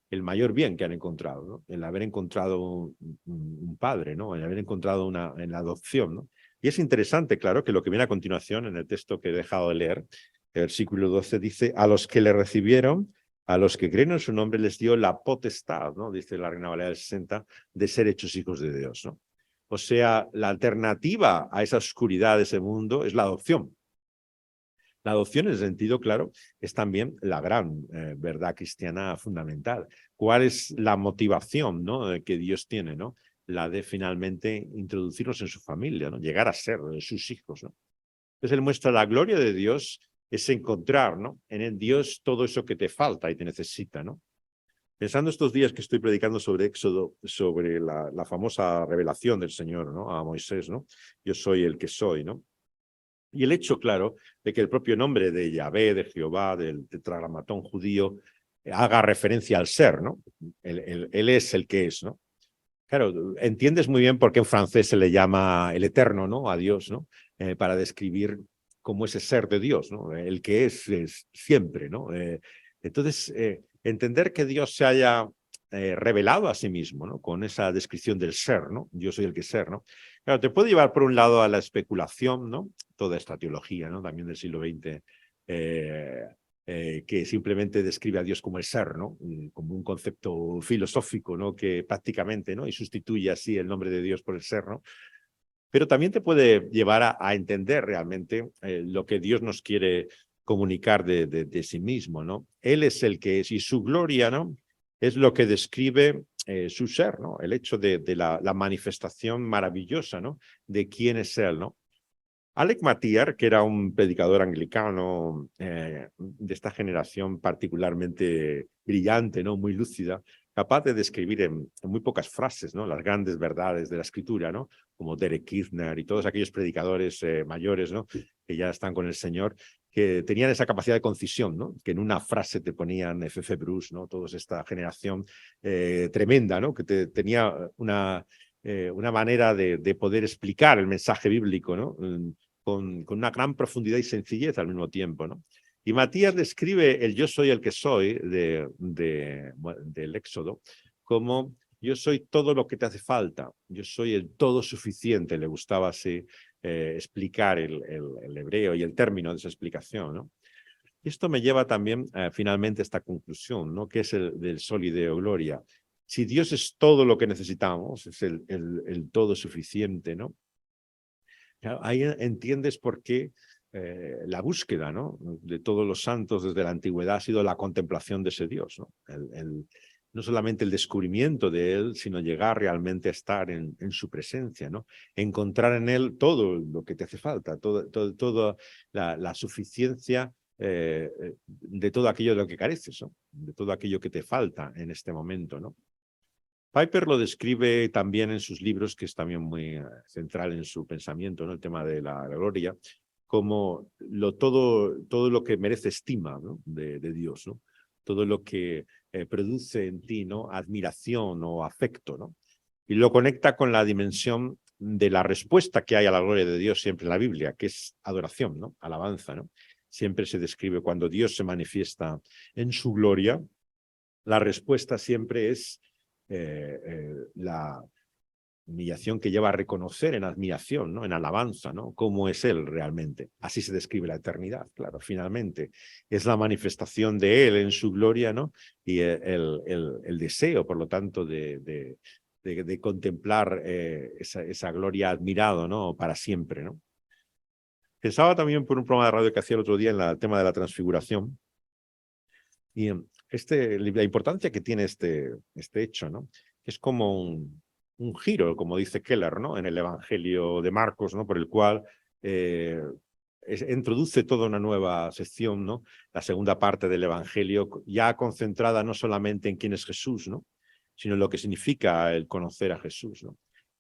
el mayor bien que han encontrado, ¿no? El haber encontrado un padre, ¿no? El haber encontrado en la adopción, ¿no? Y es interesante, claro, que lo que viene a continuación en el texto que he dejado de leer, el versículo 12 dice, a los que le recibieron, a los que creen en su nombre les dio la potestad, ¿no? Dice la Reina Valera del 60, de ser hechos hijos de Dios, ¿no? O sea, la alternativa a esa oscuridad de ese mundo es la adopción. La adopción, en ese sentido, claro, es también la gran verdad cristiana fundamental. ¿Cuál es la motivación, ¿no? Que Dios tiene, ¿no? La de finalmente introducirnos en su familia, ¿no? Llegar a ser sus hijos, ¿no? Entonces él muestra la gloria de Dios, es encontrar, ¿no? En el Dios todo eso que te falta y te necesita, ¿no? Pensando estos días que estoy predicando sobre Éxodo, sobre la famosa revelación del Señor, ¿no? A Moisés, ¿no? Yo soy el que soy, ¿no? Y el hecho, claro, de que el propio nombre de Yahvé, de Jehová, del tetragramatón judío, haga referencia al ser, ¿no? Él es el que es, ¿no? Claro, entiendes muy bien por qué en francés se le llama el eterno, ¿no? A Dios, ¿no? Para describir como ese ser de Dios, ¿no? El que es siempre, ¿no? Entonces, entender que Dios se haya revelado a sí mismo, ¿no? Con esa descripción del ser, ¿no? Yo soy el que ser, ¿no? Claro, te puede llevar por un lado a la especulación, ¿no? Toda esta teología, ¿no? También del siglo XX, que simplemente describe a Dios como el ser, ¿no? Como un concepto filosófico, ¿no? Que prácticamente, ¿no? Y sustituye así el nombre de Dios por el ser, ¿no? Pero también te puede llevar a entender realmente lo que Dios nos quiere comunicar de sí mismo, ¿no? Él es el que es y su gloria, ¿no? Es lo que describe su ser, ¿no? El hecho de la manifestación maravillosa, ¿no? De quién es Él, ¿no? Alec Matiar, que era un predicador anglicano de esta generación particularmente brillante, ¿no? Muy lúcida, capaz de describir en muy pocas frases, ¿no? Las grandes verdades de la escritura, ¿no? Como Derek Kidner y todos aquellos predicadores mayores, ¿no? Que ya están con el Señor, que tenían esa capacidad de concisión, ¿no? Que en una frase te ponían F.F. Bruce, ¿no? Toda esta generación tremenda, ¿no? Que tenía una manera de poder explicar el mensaje bíblico, ¿no? Con una gran profundidad y sencillez al mismo tiempo, ¿no? Y Matías describe el yo soy el que soy del Éxodo como yo soy todo lo que te hace falta, yo soy el todo suficiente, le gustaba así explicar el hebreo y el término de esa explicación, ¿no? Y esto me lleva también finalmente a esta conclusión, ¿no? Que es el del soli Deo gloria. Si Dios es todo lo que necesitamos, es el todo suficiente, ¿no? Claro, ahí entiendes por qué la búsqueda, ¿no?, de todos los santos desde la antigüedad ha sido la contemplación de ese Dios, ¿no? No solamente el descubrimiento de él, sino llegar realmente a estar en su presencia, ¿no? Encontrar en él todo lo que te hace falta, toda la suficiencia de todo aquello de lo que careces, ¿no?, de todo aquello que te falta en este momento, ¿no? Piper lo describe también en sus libros, que es también muy central en su pensamiento, ¿no?, el tema de la gloria, como todo lo que merece estima, ¿no?, de Dios, ¿no? Todo lo que produce en ti, ¿no?, admiración o afecto, ¿no? Y lo conecta con la dimensión de la respuesta que hay a la gloria de Dios siempre en la Biblia, que es adoración, ¿no?, alabanza, ¿no? Siempre se describe cuando Dios se manifiesta en su gloria, la respuesta siempre es la humillación que lleva a reconocer en admiración, ¿no?, en alabanza, ¿no?, cómo es Él realmente. Así se describe la eternidad, claro, finalmente. Es la manifestación de Él en su gloria, ¿no?, y el deseo, por lo tanto, de contemplar esa gloria admirado, ¿no?, para siempre, ¿no? Pensaba también por un programa de radio que hacía el otro día en el tema de la transfiguración, y la importancia que tiene este hecho, ¿no?, es como un giro, como dice Keller, ¿no?, en el Evangelio de Marcos, ¿no?, por el cual introduce toda una nueva sección, ¿no?, la segunda parte del Evangelio, ya concentrada no solamente en quién es Jesús, ¿no?, sino en lo que significa el conocer a Jesús, ¿no?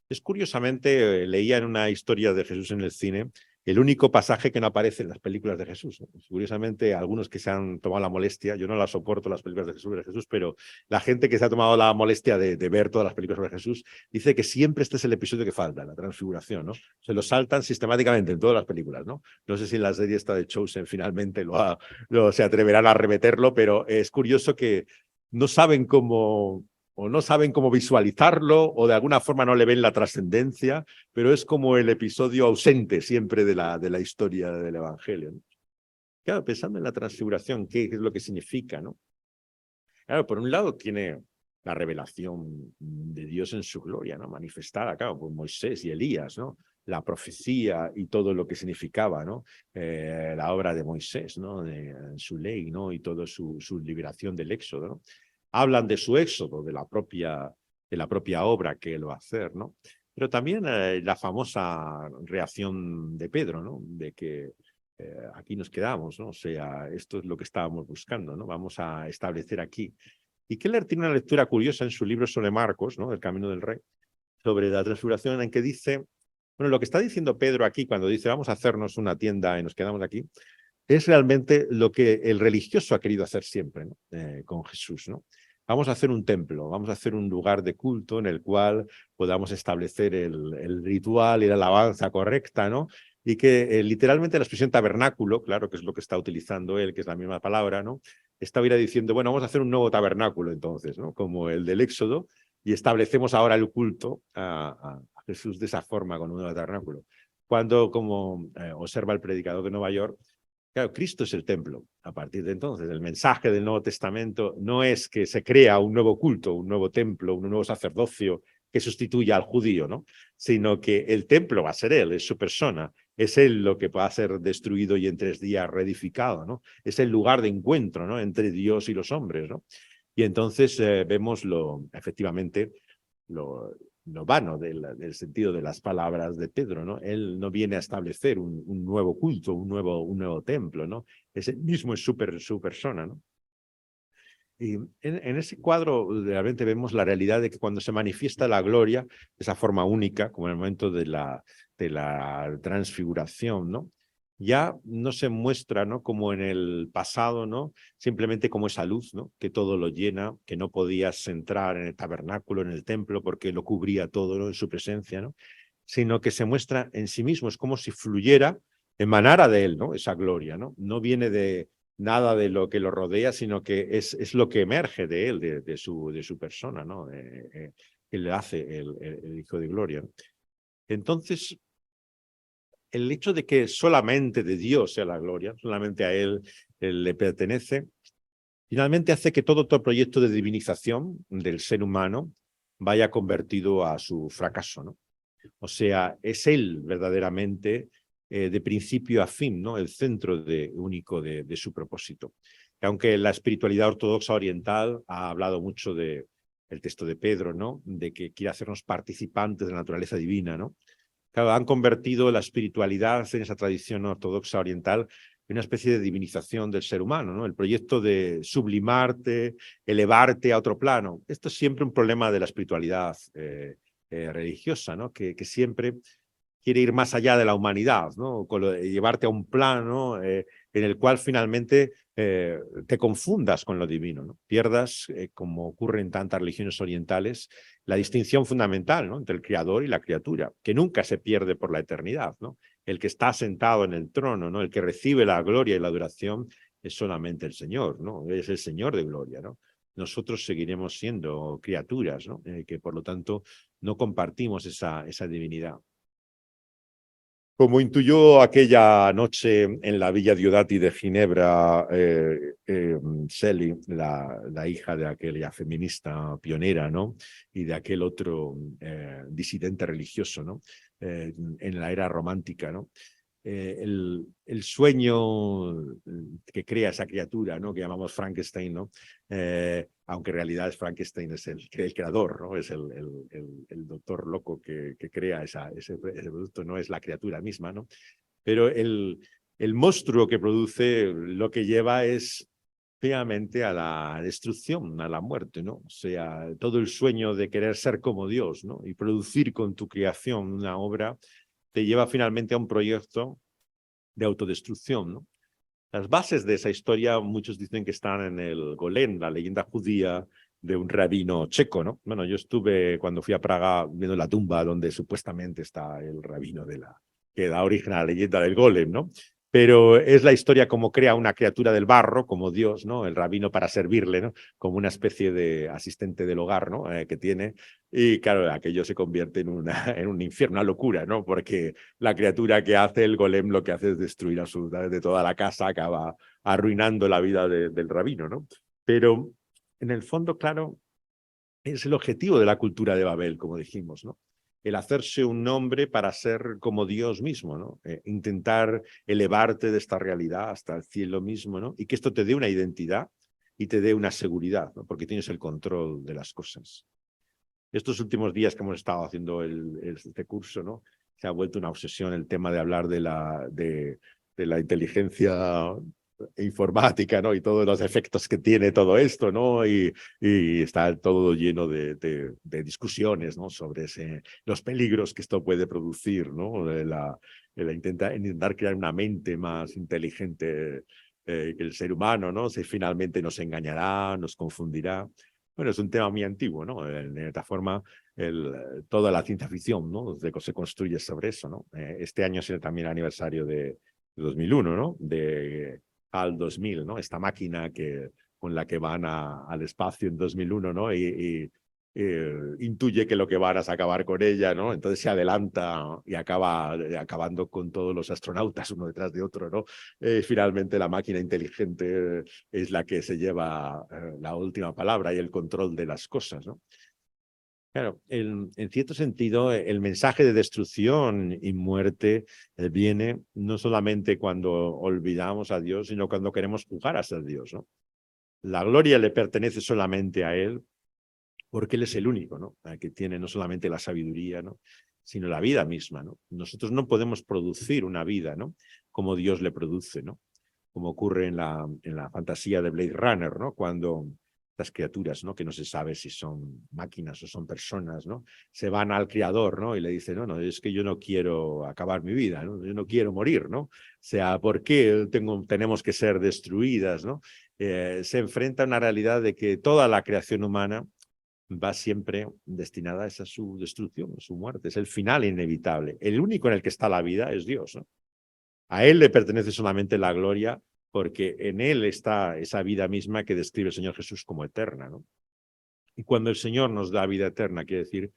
Es curiosamente, leía en una historia de Jesús en el cine, el único pasaje que no aparece en las películas de Jesús, ¿no? Curiosamente, algunos que se han tomado la molestia, yo no las soporto las películas de Jesús, pero la gente que se ha tomado la molestia de ver todas las películas sobre Jesús, dice que siempre este es el episodio que falta, la transfiguración, ¿no? Se lo saltan sistemáticamente en todas las películas, ¿no? No sé si en la serie esta de Chosen finalmente se atreverán a remeterlo, pero es curioso que no saben cómo o no saben cómo visualizarlo, o de alguna forma no le ven la trascendencia, pero es como el episodio ausente siempre de la historia del Evangelio, ¿no? Claro, pensando en la transfiguración, ¿qué es lo que significa, no? Claro, por un lado tiene la revelación de Dios en su gloria, ¿no?, manifestada, claro, por Moisés y Elías, ¿no?, la profecía y todo lo que significaba, ¿no?, la obra de Moisés, ¿no?, en su ley, ¿no?, y toda su liberación del éxodo, ¿no? Hablan de su éxodo, de la propia obra que él va a hacer, ¿no? Pero también la famosa reacción de Pedro, ¿no?, de que aquí nos quedamos, ¿no? O sea, esto es lo que estábamos buscando, ¿no? Vamos a establecer aquí. Y Keller tiene una lectura curiosa en su libro sobre Marcos, ¿no?, El Camino del Rey, sobre la transfiguración, en que dice, bueno, lo que está diciendo Pedro aquí cuando dice vamos a hacernos una tienda y nos quedamos aquí, es realmente lo que el religioso ha querido hacer siempre, ¿no?, con Jesús, ¿no? Vamos a hacer un templo, vamos a hacer un lugar de culto en el cual podamos establecer el ritual y la alabanza correcta, ¿no? Y que literalmente la expresión tabernáculo, claro, que es lo que está utilizando él, que es la misma palabra, ¿no?, está diciendo, bueno, vamos a hacer un nuevo tabernáculo entonces, ¿no?, como el del Éxodo, y establecemos ahora el culto a Jesús de esa forma, con un nuevo tabernáculo. Cuando, como observa el predicador de Nueva York, claro, Cristo es el templo. A partir de entonces, el mensaje del Nuevo Testamento no es que se crea un nuevo culto, un nuevo templo, un nuevo sacerdocio que sustituya al judío, ¿no?, sino que el templo va a ser Él, es su persona, es Él lo que va a ser destruido y en 3 días reedificado, ¿no? Es el lugar de encuentro, ¿no?, entre Dios y los hombres, ¿no? Y entonces vemos efectivamente lo vano del sentido de las palabras de Pedro, ¿no? Él no viene a establecer un nuevo culto, un nuevo templo, ¿no? Es él mismo, es su persona, ¿no? Y en ese cuadro realmente vemos la realidad de que cuando se manifiesta la gloria, de esa forma única, como en el momento de la transfiguración, ¿no?, ya no se muestra, ¿no?, como en el pasado, ¿no?, simplemente como esa luz, ¿no?, que todo lo llena, que no podías entrar en el tabernáculo, en el templo, porque lo cubría todo, ¿no?, en su presencia, ¿no?, sino que se muestra en sí mismo, es como si fluyera, emanara de él, ¿no?, esa gloria, ¿no? No viene de nada de lo que lo rodea, sino que es lo que emerge de él, de su persona, ¿no?, que le hace el Hijo de Gloria, ¿no? Entonces, el hecho de que solamente de Dios sea la gloria, solamente a él le pertenece, finalmente hace que todo proyecto de divinización del ser humano vaya convertido a su fracaso, ¿no? O sea, es él verdaderamente de principio a fin, ¿no? El centro único de su propósito. Aunque la espiritualidad ortodoxa oriental ha hablado mucho del texto de Pedro, ¿no? De que quiere hacernos participantes de la naturaleza divina, ¿no? Claro, han convertido la espiritualidad en esa tradición ortodoxa oriental en una especie de divinización del ser humano, ¿no? El proyecto de sublimarte, elevarte a otro plano. Esto es siempre un problema de la espiritualidad religiosa, ¿no? Que siempre quiere ir más allá de la humanidad, ¿no? Llevarte a un plano en el cual finalmente te confundas con lo divino, ¿no? Pierdas, como ocurre en tantas religiones orientales, la distinción fundamental, ¿no? Entre el creador y la criatura, que nunca se pierde por la eternidad, ¿no? El que está sentado en el trono, ¿no? El que recibe la gloria y la adoración es solamente el Señor, ¿no? Es el Señor de gloria, ¿no? Nosotros seguiremos siendo criaturas, ¿no? Que por lo tanto no compartimos esa divinidad. Como intuyó aquella noche en la Villa Diodati de Ginebra, Shelley, la hija de aquella feminista pionera, ¿no? Y de aquel otro disidente religioso, ¿no? En la era romántica, ¿no? El sueño que crea esa criatura, ¿no? Que llamamos Frankenstein, ¿no? Aunque en realidad Frankenstein es el creador, ¿no? Es el doctor loco que crea ese producto, no es la criatura misma, ¿no? Pero el monstruo que produce lo que lleva es finalmente a la destrucción, a la muerte, ¿no? O sea, todo el sueño de querer ser como Dios, ¿no? Y producir con tu creación una obra te lleva finalmente a un proyecto de autodestrucción, ¿no? Las bases de esa historia, muchos dicen que están en el Golem, la leyenda judía de un rabino checo, ¿no? Bueno, yo estuve cuando fui a Praga viendo la tumba donde supuestamente está el rabino que da origen a la leyenda del Golem, ¿no? Pero es la historia como crea una criatura del barro, como Dios, ¿no? El rabino para servirle, ¿no? Como una especie de asistente del hogar, ¿no? Que tiene. Y claro, aquello se convierte en un infierno, una locura, ¿no? Porque la criatura que hace el golem lo que hace es destruir absolutamente toda la casa, acaba arruinando la vida del rabino, ¿no? Pero en el fondo, claro, es el objetivo de la cultura de Babel, como dijimos, ¿no? El hacerse un nombre para ser como Dios mismo, ¿no? Intentar elevarte de esta realidad hasta el cielo mismo, ¿no? Y que esto te dé una identidad y te dé una seguridad, ¿no? Porque tienes el control de las cosas. Estos últimos días que hemos estado haciendo este curso, ¿no? Se ha vuelto una obsesión el tema de hablar de la inteligencia informática, ¿no? Y todos los efectos que tiene todo esto, ¿no? Y está todo lleno de discusiones, ¿no? Sobre los peligros que esto puede producir, ¿no? Intentar crear una mente más inteligente que el ser humano, ¿no? Si finalmente nos engañará, nos confundirá. Bueno, es un tema muy antiguo, ¿no? De esta forma, toda la ciencia ficción, ¿no? Se construye sobre eso, ¿no? Este año será también el aniversario de 2001, ¿no? De HAL 2000, ¿no? Esta máquina con la que van al espacio en 2001, ¿no? Y intuye que lo que van es acabar con ella, ¿no? Entonces se adelanta y acaba acabando con todos los astronautas uno detrás de otro, ¿no? Finalmente la máquina inteligente es la que se lleva la última palabra y el control de las cosas, ¿no? Claro, en cierto sentido, el mensaje de destrucción y muerte viene no solamente cuando olvidamos a Dios, sino cuando queremos jugar a ser Dios, ¿no? La gloria le pertenece solamente a Él, porque Él es el único, ¿no? Que tiene no solamente la sabiduría, ¿no? Sino la vida misma, ¿no? Nosotros no podemos producir una vida, ¿no? Como Dios le produce, ¿no? Como ocurre en la fantasía de Blade Runner, ¿no? Cuando estas criaturas, ¿no? Que no se sabe si son máquinas o son personas, ¿no? Se van al creador, ¿no? Y le dicen, no, es que yo no quiero acabar mi vida, ¿no? Yo no quiero morir, ¿no? O sea, ¿por qué tenemos que ser destruidas, ¿no? Se enfrenta a una realidad de que toda la creación humana va siempre destinada a esa su destrucción, a su muerte. Es el final inevitable. El único en el que está la vida es Dios, ¿no? A Él le pertenece solamente la gloria porque en Él está esa vida misma que describe el Señor Jesús como eterna, ¿no? Y cuando el Señor nos da vida eterna, quiere decir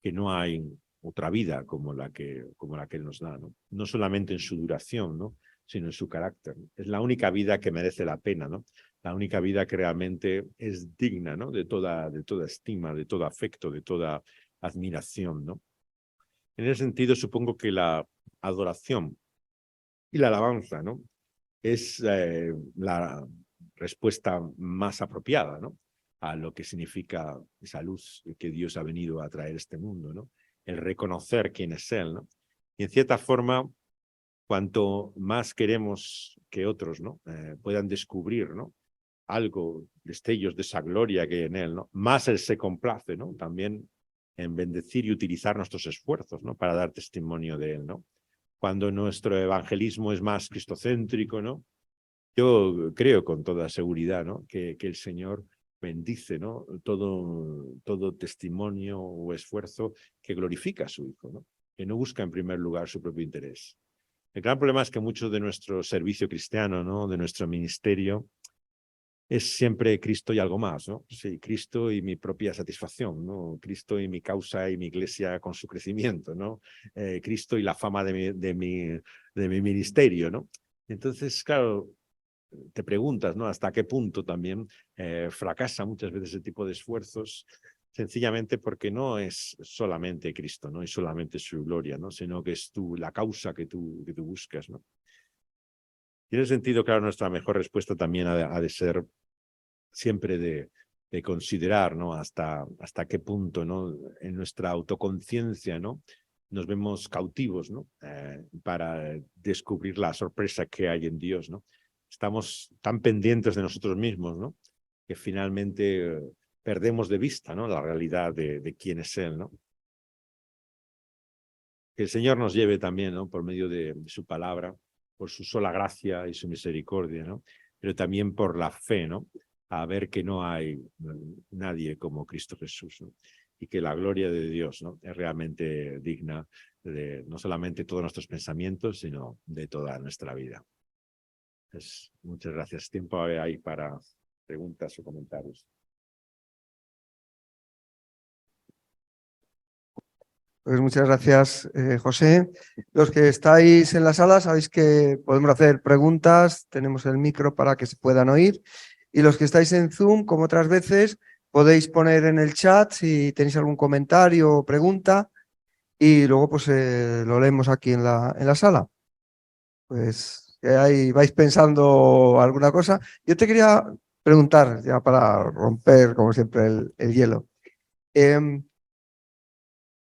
que no hay otra vida como la que Él nos da, ¿no? No solamente en su duración, ¿no? Sino en su carácter. Es la única vida que merece la pena, ¿no? La única vida que realmente es digna, ¿no? De toda estima, de todo afecto, de toda admiración, ¿no? En ese sentido, supongo que la adoración y la alabanza, ¿no? Es la respuesta más apropiada, ¿no? A lo que significa esa luz que Dios ha venido a traer a este mundo, ¿no? El reconocer quién es Él, ¿no? Y en cierta forma, cuanto más queremos que otros, ¿no? Puedan descubrir, ¿no? Algo, destellos de esa gloria que hay en Él, ¿no? Más Él se complace, ¿no? También en bendecir y utilizar nuestros esfuerzos, ¿no? Para dar testimonio de Él, ¿no? Cuando nuestro evangelismo es más cristocéntrico, ¿no? Yo creo con toda seguridad, ¿no? Que el Señor bendice, ¿no? Todo testimonio o esfuerzo que glorifica a su Hijo, ¿no? Que no busca en primer lugar su propio interés. El gran problema es que mucho de nuestro servicio cristiano, ¿no? De nuestro ministerio, es siempre Cristo y algo más, ¿no? Sí, Cristo y mi propia satisfacción, ¿no? Cristo y mi causa y mi iglesia con su crecimiento, ¿no? Cristo y la fama de mi ministerio, ¿no? Entonces, claro, te preguntas, ¿no? Hasta qué punto también fracasa muchas veces ese tipo de esfuerzos, sencillamente porque no es solamente Cristo, no es solamente su gloria, ¿no? Sino que es la causa que tú buscas, ¿no? Tiene sentido, claro, nuestra mejor respuesta también ha de ser siempre de considerar, ¿no? Hasta qué punto, ¿no? En nuestra autoconciencia, ¿no? Nos vemos cautivos, ¿no? Para descubrir la sorpresa que hay en Dios, ¿no? Estamos tan pendientes de nosotros mismos, ¿no? Que finalmente perdemos de vista, ¿no? La realidad de quién es Él, ¿no? Que el Señor nos lleve también, ¿no? Por medio de su palabra, por su sola gracia y su misericordia, ¿no? Pero también por la fe, ¿no? A ver que no hay nadie como Cristo Jesús, ¿no? Y que la gloria de Dios, ¿no? Es realmente digna de no solamente todos nuestros pensamientos, sino de toda nuestra vida. Pues, muchas gracias. Tiempo hay para preguntas o comentarios. Pues muchas gracias, José. Los que estáis en la sala sabéis que podemos hacer preguntas, tenemos el micro para que se puedan oír. Y los que estáis en Zoom, como otras veces, podéis poner en el chat si tenéis algún comentario o pregunta y luego pues lo leemos aquí en la sala. Pues ahí vais pensando alguna cosa. Yo te quería preguntar, ya para romper, como siempre, el hielo.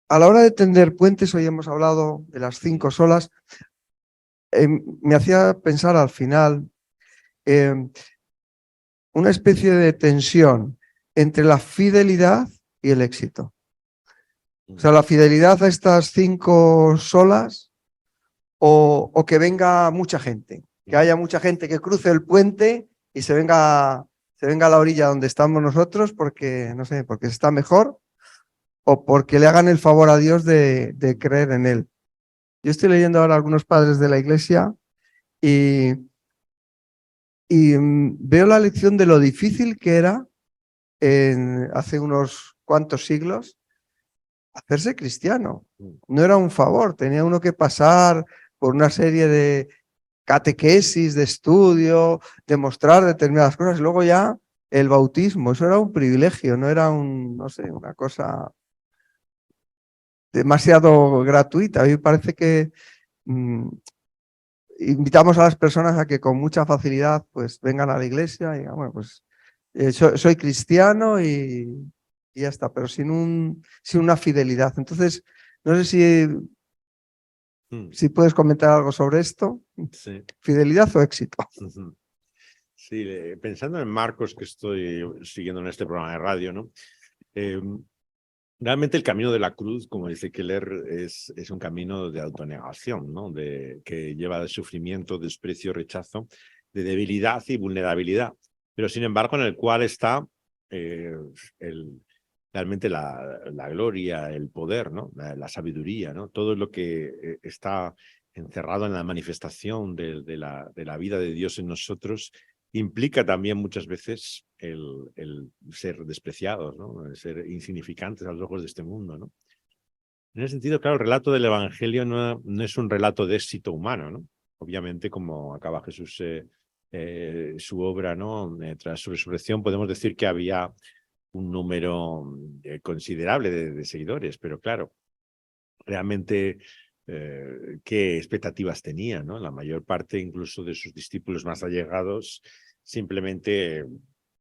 A la hora de tender puentes, hoy hemos hablado de las 5 solas, me hacía pensar al final una especie de tensión entre la fidelidad y el éxito. O sea, la fidelidad a estas 5 solas o que venga mucha gente, que haya mucha gente que cruce el puente y se venga a la orilla donde estamos nosotros porque, no sé, porque está mejor o porque le hagan el favor a Dios de creer en él. Yo estoy leyendo ahora algunos padres de la iglesia y veo la lección de lo difícil que era hace unos cuantos siglos hacerse cristiano. No era un favor, tenía uno que pasar por una serie de catequesis, de estudio, demostrar determinadas cosas. Y luego ya el bautismo, eso era un privilegio, no era no sé, una cosa demasiado gratuita. A mí me parece que invitamos a las personas a que con mucha facilidad pues vengan a la iglesia y digan, bueno, pues soy cristiano y ya está, pero sin una fidelidad. Entonces, no sé si puedes comentar algo sobre esto. Sí. ¿Fidelidad o éxito? Sí, pensando en Marcos, que estoy siguiendo en este programa de radio, ¿no? Realmente el camino de la cruz, como dice Keller, es un camino de autonegación, ¿no? Que lleva de sufrimiento, desprecio, rechazo, de debilidad y vulnerabilidad, pero sin embargo en el cual está realmente la gloria, el poder, ¿no? La sabiduría, ¿no? Todo lo que está encerrado en la manifestación de la vida de Dios en nosotros implica también muchas veces el ser despreciados, ¿no? El ser insignificantes a los ojos de este mundo, ¿no? En ese sentido, claro, el relato del Evangelio no es un relato de éxito humano, ¿no? Obviamente, como acaba Jesús su obra, ¿no? Tras su resurrección, podemos decir que había un número considerable de seguidores, pero claro, realmente qué expectativas tenía, ¿no? La mayor parte incluso de sus discípulos más allegados simplemente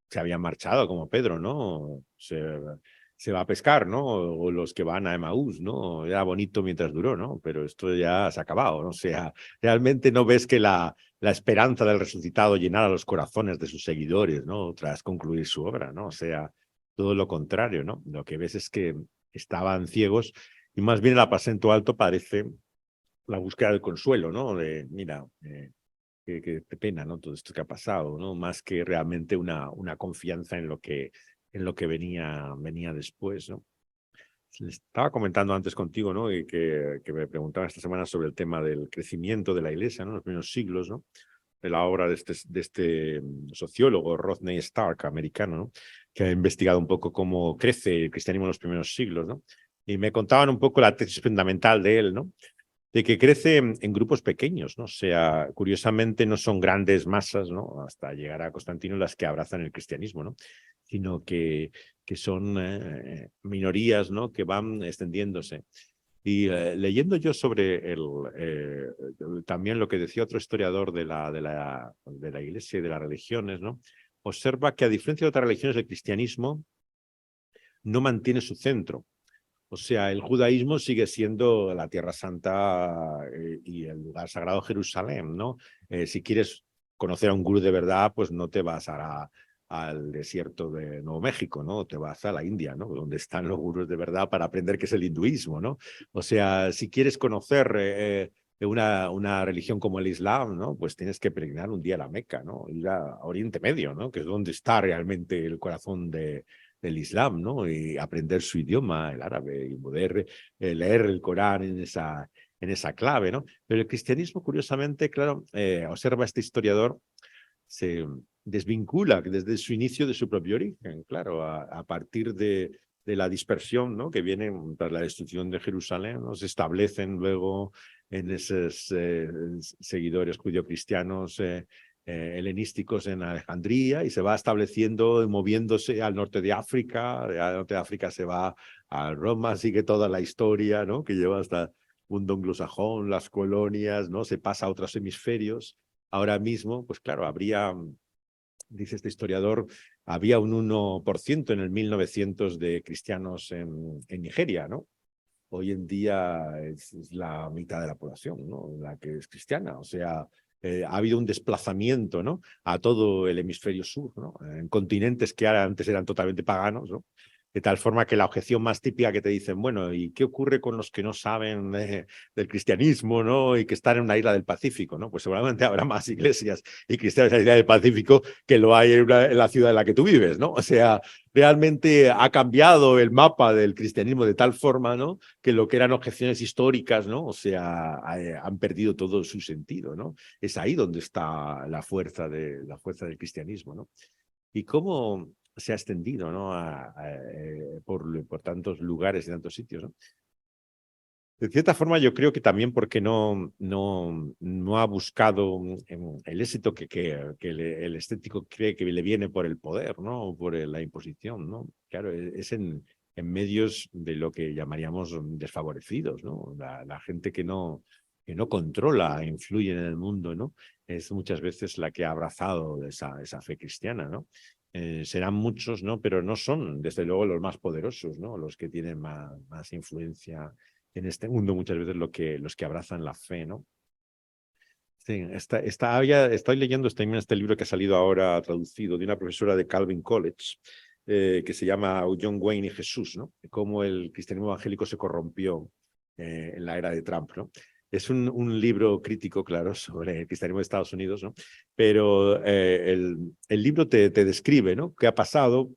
se habían marchado, como Pedro, ¿no? Se va a pescar, ¿no? O los que van a Emaús, ¿no? Era bonito mientras duró, ¿no? Pero esto ya se ha acabado, ¿no? O sea, realmente no ves que la esperanza del resucitado llenara los corazones de sus seguidores, ¿no? Tras concluir su obra, ¿no? O sea, todo lo contrario, ¿no? Lo que ves es que estaban ciegos y más bien el aposento alto parece la búsqueda del consuelo, ¿no? De, mira, qué pena, ¿no? Todo esto que ha pasado, ¿no? Más que realmente una confianza en lo que venía después, ¿no? Les estaba comentando antes contigo, ¿no? Y que me preguntaba esta semana sobre el tema del crecimiento de la Iglesia, ¿no? En los primeros siglos, ¿no? De la obra de este sociólogo, Rodney Stark, americano, ¿no? Que ha investigado un poco cómo crece el cristianismo en los primeros siglos, ¿no? Y me contaban un poco la tesis fundamental de él, ¿no? De que crece en grupos pequeños, ¿no? O sea, curiosamente no son grandes masas, ¿no? Hasta llegar a Constantino las que abrazan el cristianismo, ¿no? Sino que son minorías, ¿no? Que van extendiéndose. Y leyendo yo sobre también lo que decía otro historiador de la Iglesia y de las religiones, ¿no? Observa que a diferencia de otras religiones, el cristianismo no mantiene su centro. O sea, el judaísmo sigue siendo la Tierra Santa y el lugar sagrado Jerusalén, ¿no? Si quieres conocer a un gurú de verdad, pues no te vas al desierto de Nuevo México, ¿no? Te vas a la India, ¿no? Donde están los gurús de verdad para aprender qué es el hinduismo, ¿no? O sea, si quieres conocer una religión como el Islam, ¿no? Pues tienes que peregrinar un día a la Meca, ¿no? Ir a Oriente Medio, ¿no? Que es donde está realmente el corazón del Islam, ¿no? Y aprender su idioma, el árabe, y poder leer el Corán en esa clave, ¿no? Pero el cristianismo, curiosamente, claro, observa este historiador, se desvincula desde su inicio de su propio origen, claro, a partir de la dispersión, ¿no? Que viene tras la destrucción de Jerusalén, ¿no? Se establecen luego en esos seguidores judio-cristianos helenísticos en Alejandría y se va estableciendo, moviéndose al norte de África, al norte de África se va a Roma, sigue toda la historia, ¿no? Que lleva hasta el mundo anglosajón, las colonias, ¿no? Se pasa a otros hemisferios. Ahora mismo, pues claro, habría, dice este historiador, había un 1% en el 1900 de cristianos en Nigeria, ¿no? Hoy en día es la mitad de la población, ¿no? La que es cristiana. O sea, ha habido un desplazamiento, ¿no? A todo el hemisferio sur, ¿no? En continentes que antes eran totalmente paganos, ¿no? De tal forma que la objeción más típica que te dicen, bueno, ¿y qué ocurre con los que no saben del cristianismo, ¿no? Y que están en una isla del Pacífico, ¿no? Pues seguramente habrá más iglesias y cristianos en la isla del Pacífico que lo hay en la ciudad en la que tú vives, ¿no? O sea, realmente ha cambiado el mapa del cristianismo de tal forma, ¿no? Que lo que eran objeciones históricas, ¿no? O sea, han perdido todo su sentido, ¿no? Es ahí donde está la fuerza del cristianismo, ¿no? Y cómo se ha extendido, ¿no? Por tantos lugares y tantos sitios, ¿no? De cierta forma, yo creo que también porque no ha buscado el éxito que el estético cree que le viene por el poder, ¿no? O por la imposición, ¿no? Claro, es en medios de lo que llamaríamos desfavorecidos, ¿no? La gente que no controla, influye en el mundo, ¿no? Es muchas veces la que ha abrazado esa fe cristiana, ¿no? Serán muchos, ¿no? Pero no son, desde luego, los más poderosos, ¿no? Los que tienen más influencia en este mundo muchas veces los que abrazan la fe, ¿no? Sí, estoy leyendo también este libro que ha salido ahora traducido de una profesora de Calvin College que se llama John Wayne y Jesús, ¿no? Cómo el cristianismo evangélico se corrompió en la era de Trump, ¿no? Es un libro crítico, claro, sobre el cristianismo de Estados Unidos, ¿no? Pero el libro te describe, ¿no? ¿Qué ha pasado?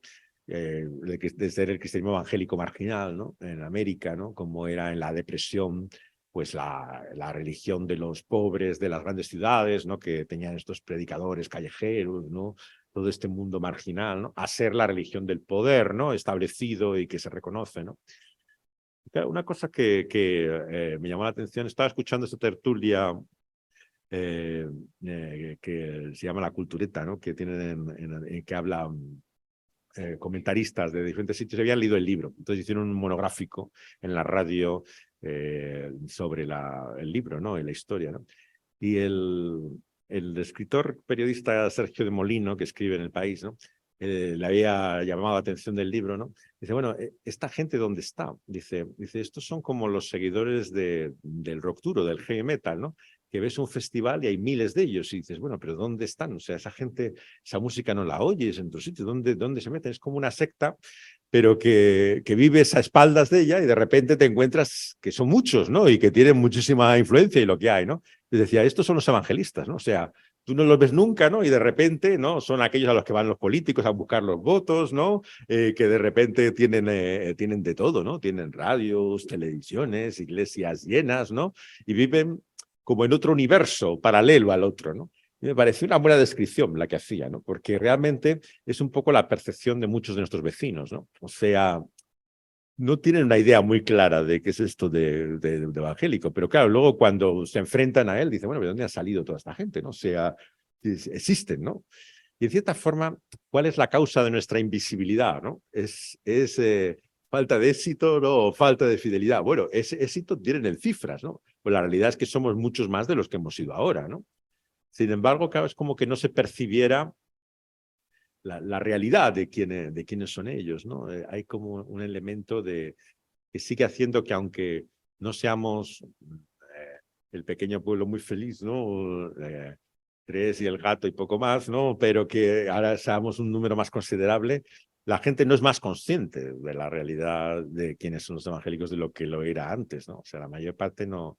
De ser el cristianismo evangélico marginal, ¿no? En América, ¿no? Como era en la depresión, pues la religión de los pobres de las grandes ciudades, ¿no? Que tenían estos predicadores callejeros, ¿no? Todo este mundo marginal, ¿no? A ser la religión del poder, ¿no? Establecido y que se reconoce, ¿no? Una cosa que me llamó la atención, estaba escuchando esta tertulia que se llama La Cultureta, ¿no? Que tienen que hablan comentaristas de diferentes sitios habían leído el libro. Entonces hicieron un monográfico en la radio sobre el libro, ¿no? Y la historia, ¿no? Y el escritor periodista Sergio de Molino, que escribe en El País, ¿no? Le había llamado la atención del libro, ¿no? Dice, bueno, ¿esta gente dónde está? Dice, estos son como los seguidores del rock duro, del heavy metal, ¿no? Que ves un festival y hay miles de ellos y dices, bueno, pero ¿dónde están? O sea, esa gente, esa música no la oyes en otro sitio, ¿dónde se meten? Es como una secta, pero que vives a espaldas de ella y de repente te encuentras que son muchos, ¿no? Y que tienen muchísima influencia y lo que hay, ¿no? Les decía, estos son los evangelistas, ¿no? O sea, tú no los ves nunca, ¿no? Y de repente, ¿no? Son aquellos a los que van los políticos a buscar los votos, ¿no? Que de repente tienen de todo, ¿no? Tienen radios, televisiones, iglesias llenas, ¿no? Y viven como en otro universo paralelo al otro, ¿no? Y me pareció una buena descripción la que hacía, ¿no? Porque realmente es un poco la percepción de muchos de nuestros vecinos, ¿no? O sea, no tienen una idea muy clara de qué es esto de evangélico, pero claro, luego cuando se enfrentan a él, dicen, bueno, ¿de dónde ha salido toda esta gente? ¿No? O sea, existen, ¿no? Y en cierta forma, ¿cuál es la causa de nuestra invisibilidad? ¿No? ¿Es falta de éxito, ¿no? O falta de fidelidad? Bueno, ese éxito tienen en cifras, ¿no? Pues la realidad es que somos muchos más de los que hemos sido ahora, ¿no? Sin embargo, claro, es como que no se percibiera la realidad de quiénes son ellos, ¿no? Hay como un elemento que sigue haciendo que aunque no seamos el pequeño pueblo muy feliz, ¿no? Tres y el gato y poco más, ¿no? Pero que ahora seamos un número más considerable, la gente no es más consciente de la realidad de quiénes son los evangélicos de lo que lo era antes, ¿no? O sea, la mayor parte no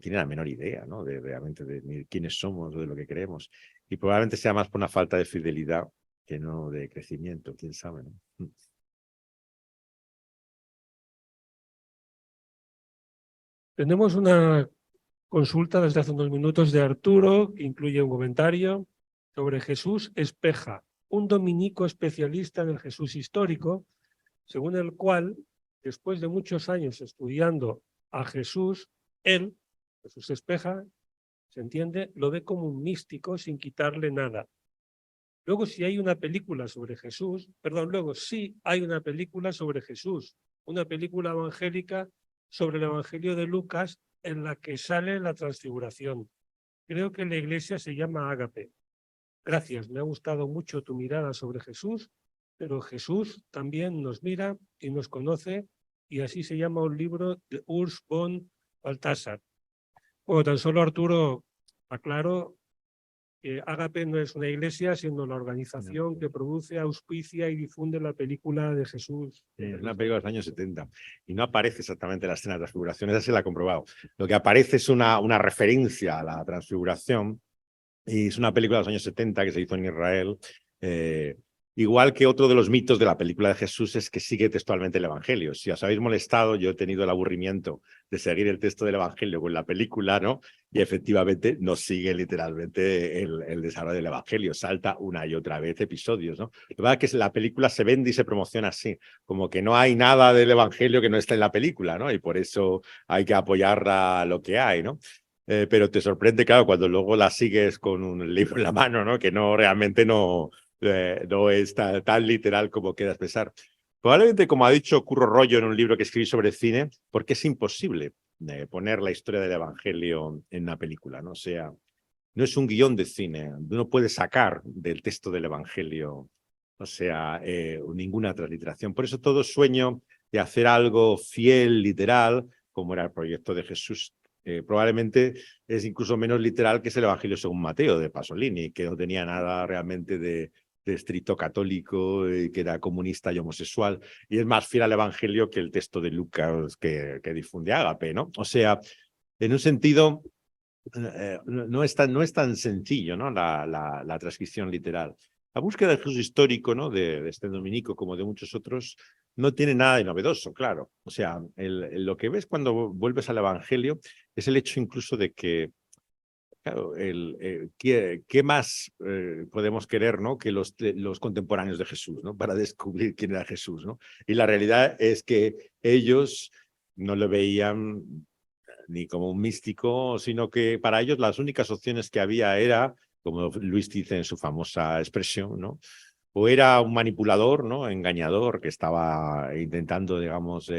tiene la menor idea, ¿no? De realmente de quiénes somos o de lo que creemos. Y probablemente sea más por una falta de fidelidad que no de crecimiento, quién sabe, ¿no? Tenemos una consulta desde hace unos minutos de Arturo, que incluye un comentario sobre Jesús Espeja, un dominico especialista en el Jesús histórico, según el cual, después de muchos años estudiando a Jesús, él, Jesús Espeja, se entiende, lo ve como un místico sin quitarle nada. Luego, si hay una película sobre Jesús, luego sí hay una película sobre Jesús, una película evangélica sobre el Evangelio de Lucas en la que sale la transfiguración. Creo que la iglesia se llama Ágape. Gracias, me ha gustado mucho tu mirada sobre Jesús, pero Jesús también nos mira y nos conoce, y así se llama un libro de Urs von Balthasar. Bueno, tan solo Arturo aclaro que Ágape no es una iglesia, sino la organización que produce, auspicia y difunde la película de Jesús. Es una película de los años 70 y no aparece exactamente la escena de transfiguración, esa se la he comprobado. Lo que aparece es una referencia a la transfiguración y es una película de los años 70 que se hizo en Israel. Igual que otro de los mitos de la película de Jesús es que sigue textualmente el Evangelio. Si os habéis molestado, yo he tenido el aburrimiento de seguir el texto del Evangelio con la película, ¿no? Y efectivamente no sigue literalmente el desarrollo del Evangelio. Salta una y otra vez episodios, ¿no? La verdad es que la película se vende y se promociona así, como que no hay nada del Evangelio que no está en la película, ¿no? Y por eso hay que apoyar a lo que hay, ¿no? Pero te sorprende, claro, cuando luego la sigues con un libro en la mano, ¿no? Que no realmente no es tan literal como queda expresar. Probablemente, como ha dicho Curro Rollo en un libro que escribí sobre cine, porque es imposible poner la historia del Evangelio en una película, ¿no? O sea, no es un guión de cine, uno puede sacar del texto del Evangelio, o sea, ninguna transliteración. Por eso todo sueño de hacer algo fiel, literal, como era el proyecto de Jesús, probablemente es incluso menos literal que es el Evangelio según Mateo de Pasolini, que no tenía nada realmente de estricto católico, que era comunista y homosexual, y es más fiel al Evangelio que el texto de Lucas que difunde Ágape, ¿no? O sea, en un sentido, no es tan sencillo, ¿no? La transcripción literal. La búsqueda del Jesús histórico, ¿no? de este dominico, como de muchos otros, no tiene nada de novedoso, claro. O sea, lo que ves cuando vuelves al Evangelio es el hecho incluso de que, claro, ¿qué más podemos querer, ¿no? Que los contemporáneos de Jesús, ¿no? Para descubrir quién era Jesús, ¿no? Y la realidad es que ellos no lo veían ni como un místico, sino que para ellos las únicas opciones que había era, como Luis dice en su famosa expresión, ¿no? o era un manipulador, ¿no? Engañador, que estaba intentando, digamos,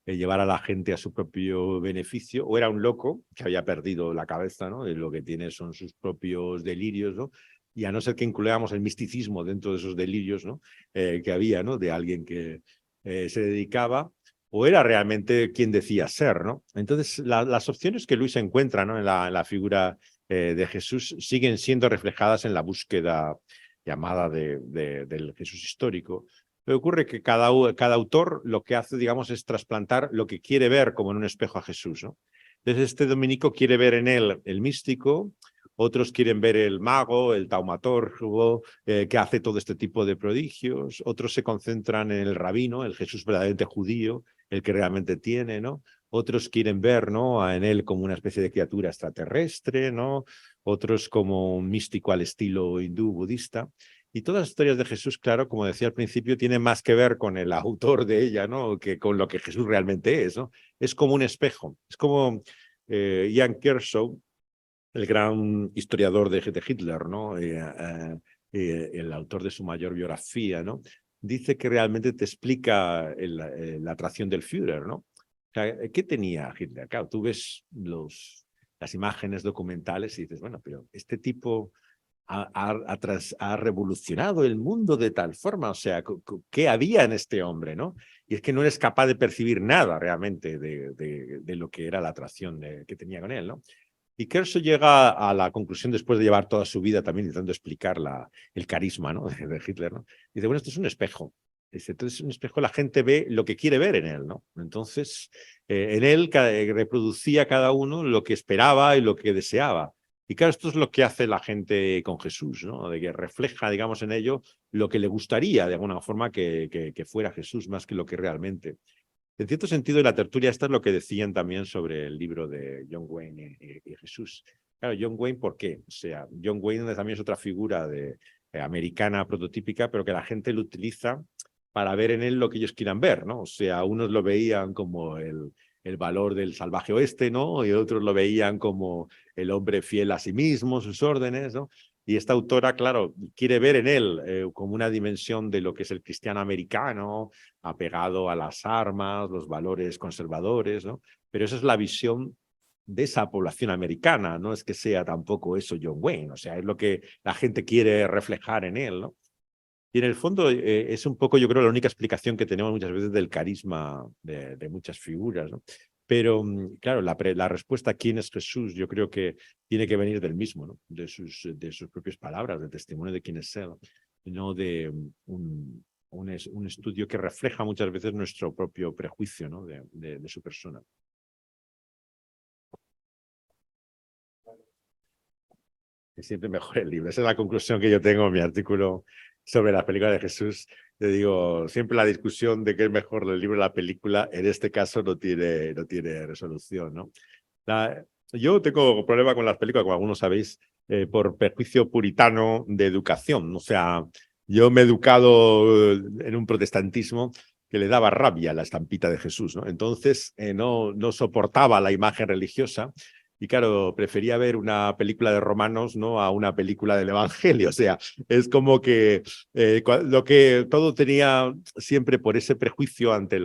llevar a la gente a su propio beneficio, o era un loco que había perdido la cabeza, ¿no? Y lo que tiene son sus propios delirios, ¿no? Y a no ser que incluyamos el misticismo dentro de esos delirios, ¿no? Que había, ¿no? De alguien que se dedicaba, o era realmente quien decía ser, ¿no? Entonces, las opciones que Luis encuentra, ¿no? En la figura de Jesús siguen siendo reflejadas en la búsqueda llamada del Jesús histórico. Pero ocurre que cada autor lo que hace, digamos, es trasplantar lo que quiere ver como en un espejo a Jesús, ¿no? Entonces, este dominico quiere ver en él el místico, otros quieren ver el mago, el taumaturgo, que hace todo este tipo de prodigios, otros se concentran en el rabino, el Jesús verdaderamente judío, el que realmente tiene, ¿no? Otros quieren ver, ¿no? En él como una especie de criatura extraterrestre, ¿no? Otros como un místico al estilo hindú budista. Y todas las historias de Jesús, claro, como decía al principio, tienen más que ver con el autor de ella, ¿no? Que con lo que Jesús realmente es, ¿no? Es como un espejo. Es como Jan Kershaw, el gran historiador de Hitler, ¿no? El autor de su mayor biografía, ¿no? Dice que realmente te explica la atracción del Führer, ¿no? O sea, ¿qué tenía Hitler? Claro, tú ves las imágenes documentales y dices, bueno, pero este tipo ha revolucionado el mundo de tal forma, o sea, ¿qué había en este hombre, no? Y es que no eres capaz de percibir nada realmente de lo que era la atracción que tenía con él, ¿no? Y Kershaw llega a la conclusión, después de llevar toda su vida también intentando explicar el carisma, ¿no? de Hitler, ¿no? Dice, bueno, esto es un espejo. Dice, entonces, un espejo, la gente ve lo que quiere ver en él, ¿no? Entonces, en él reproducía cada uno lo que esperaba y lo que deseaba. Y claro, esto es lo que hace la gente con Jesús, ¿no? De que refleja, digamos, en ello lo que le gustaría, de alguna forma, que fuera Jesús, más que lo que realmente. En cierto sentido, en la tertulia esta es lo que decían también sobre el libro de John Wayne y Jesús. Claro, John Wayne, ¿por qué? O sea, John Wayne también es otra figura americana prototípica, pero que la gente lo utiliza para ver en él lo que ellos quieran ver, ¿no? O sea, unos lo veían como el valor del salvaje oeste, ¿no? Y otros lo veían como el hombre fiel a sí mismo, sus órdenes, ¿no? Y esta autora, claro, quiere ver en él como una dimensión de lo que es el cristiano americano, apegado a las armas, los valores conservadores, ¿no? Pero esa es la visión de esa población americana, no es que sea tampoco eso John Wayne, o sea, es lo que la gente quiere reflejar en él, ¿no? Y en el fondo es un poco, yo creo, la única explicación que tenemos muchas veces del carisma de muchas figuras, ¿no? Pero, claro, la respuesta a quién es Jesús, yo creo que tiene que venir del mismo, ¿no? De sus propias palabras, del testimonio de quién es él, no de un estudio que refleja muchas veces nuestro propio prejuicio, ¿no? de su persona. Es siempre mejor el libro. Esa es la conclusión que yo tengo en mi artículo sobre las películas de Jesús. Te digo, siempre la discusión de qué es mejor el libro o la película, en este caso no tiene resolución, ¿no? Yo tengo problema con las películas, como algunos sabéis, por perjuicio puritano de educación. O sea, yo me he educado en un protestantismo que le daba rabia a la estampita de Jesús, ¿no? Entonces, no soportaba la imagen religiosa. Y claro, prefería ver una película de romanos, ¿no? A una película del Evangelio. O sea, es como que lo que todo tenía siempre por ese prejuicio ante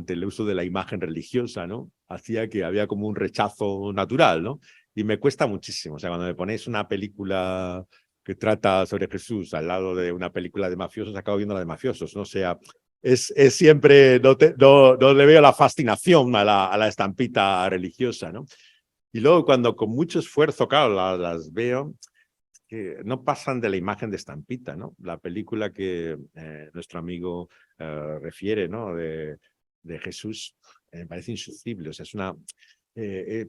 el uso de la imagen religiosa, ¿no? Hacía que había como un rechazo natural, ¿no? Y me cuesta muchísimo. O sea, cuando me ponéis una película que trata sobre Jesús al lado de una película de mafiosos, acabo viendo la de mafiosos, ¿no? O sea, es siempre, no le veo la fascinación a la estampita religiosa, ¿no? Y luego cuando con mucho esfuerzo, claro, las veo, que no pasan de la imagen de estampita, ¿no? La película que nuestro amigo refiere, ¿no? De Jesús, me parece insufrible, o sea,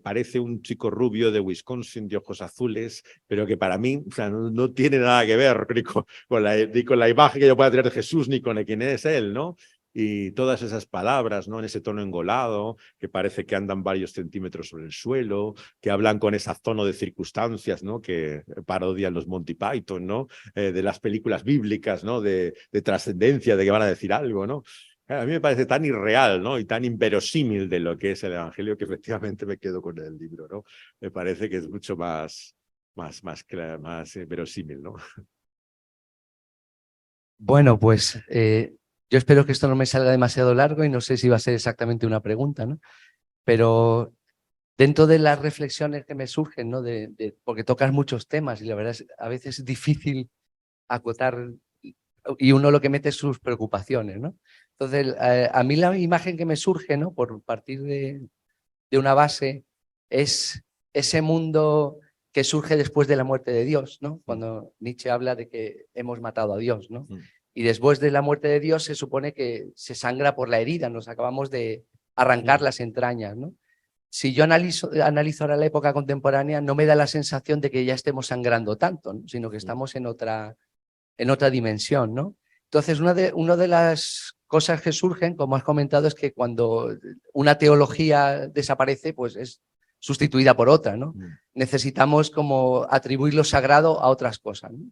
parece un chico rubio de Wisconsin de ojos azules, pero que para mí, o sea, no tiene nada que ver ni con la imagen que yo pueda tener de Jesús, ni con quién es él, ¿no? Y todas esas palabras, ¿no? En ese tono engolado, que parece que andan varios centímetros sobre el suelo, que hablan con ese tono de circunstancias, ¿no? Que parodian los Monty Python, ¿no? De las películas bíblicas, ¿no? De trascendencia, de que van a decir algo, ¿no? A mí me parece tan irreal, ¿no? Y tan inverosímil de lo que es el Evangelio que efectivamente me quedo con el libro, ¿no? Me parece que es mucho más verosímil, ¿no? Bueno, pues yo espero que esto no me salga demasiado largo y no sé si va a ser exactamente una pregunta, ¿no? Pero dentro de las reflexiones que me surgen, ¿no? Porque tocas muchos temas y la verdad es a veces es difícil acotar y uno lo que mete es sus preocupaciones, ¿no? Entonces, a mí la imagen que me surge, ¿no? Por partir de una base, es ese mundo que surge después de la muerte de Dios, ¿no? Cuando Nietzsche habla de que hemos matado a Dios, ¿no? Y después de la muerte de Dios se supone que se sangra por la herida, nos acabamos de arrancar las entrañas, ¿no? Si yo analizo ahora la época contemporánea, no me da la sensación de que ya estemos sangrando tanto, ¿no? Sino que estamos en otra dimensión, ¿no? Entonces, una de las cosas que surgen, como has comentado, es que cuando una teología desaparece, pues es sustituida por otra, ¿no? Necesitamos como atribuir lo sagrado a otras cosas, ¿no?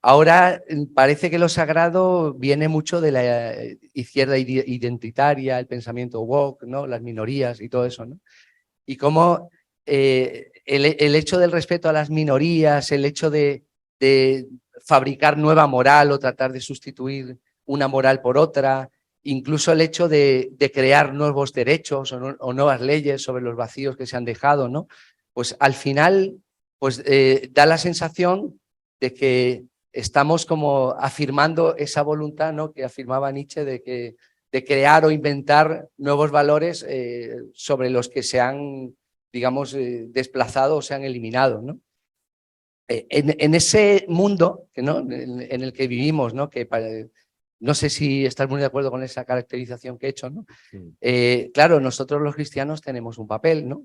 Ahora parece que lo sagrado viene mucho de la izquierda identitaria, el pensamiento woke, ¿no? Las minorías y todo eso, ¿no? Y cómo el hecho del respeto a las minorías, el hecho de fabricar nueva moral o tratar de sustituir una moral por otra, incluso el hecho de crear nuevos derechos o nuevas leyes sobre los vacíos que se han dejado, ¿no? Pues al final pues, da la sensación de que estamos como afirmando esa voluntad, ¿no? Que afirmaba Nietzsche de crear o inventar nuevos valores sobre los que se han, digamos, desplazado o se han eliminado, ¿no? En ese mundo ¿no? en el que vivimos, ¿no? Que no sé si estás muy de acuerdo con esa caracterización que he hecho, ¿no? Claro, nosotros los cristianos tenemos un papel, ¿no?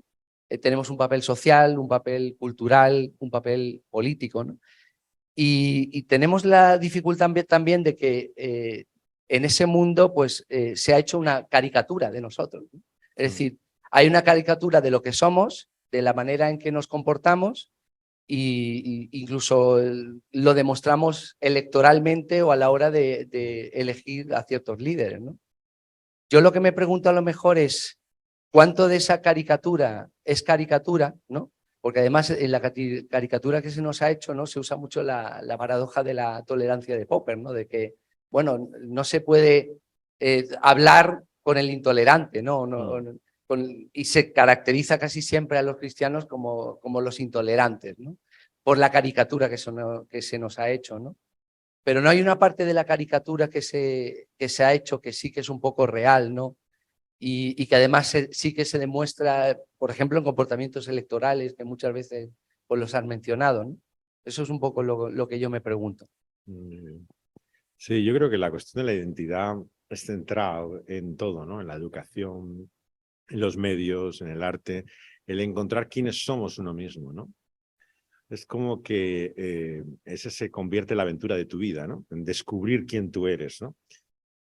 Tenemos un papel social, un papel cultural, un papel político, ¿no? Y tenemos la dificultad también de que en ese mundo pues, se ha hecho una caricatura de nosotros, ¿no? Es decir, hay una caricatura de lo que somos, de la manera en que nos comportamos, y incluso lo demostramos electoralmente o a la hora de elegir a ciertos líderes, ¿no? Yo lo que me pregunto a lo mejor es cuánto de esa caricatura es caricatura, ¿no? Porque además en la caricatura que se nos ha hecho, ¿no? Se usa mucho la paradoja de la tolerancia de Popper, ¿no? De que, bueno, no se puede hablar con el intolerante, ¿no? Y se caracteriza casi siempre a los cristianos como los intolerantes, ¿no? Por la caricatura que se nos ha hecho, ¿no? Pero no hay una parte de la caricatura que se ha hecho que sí que es un poco real, ¿no? Y que además sí que se demuestra, por ejemplo, en comportamientos electorales que muchas veces pues, los has mencionado, ¿no? Eso es un poco lo que yo me pregunto. Sí, yo creo que la cuestión de la identidad es central en todo, ¿no? En la educación, en los medios, en el arte, el encontrar quiénes somos uno mismo, ¿no? Es como que ese se convierte en la aventura de tu vida, ¿no? En descubrir quién tú eres, ¿no?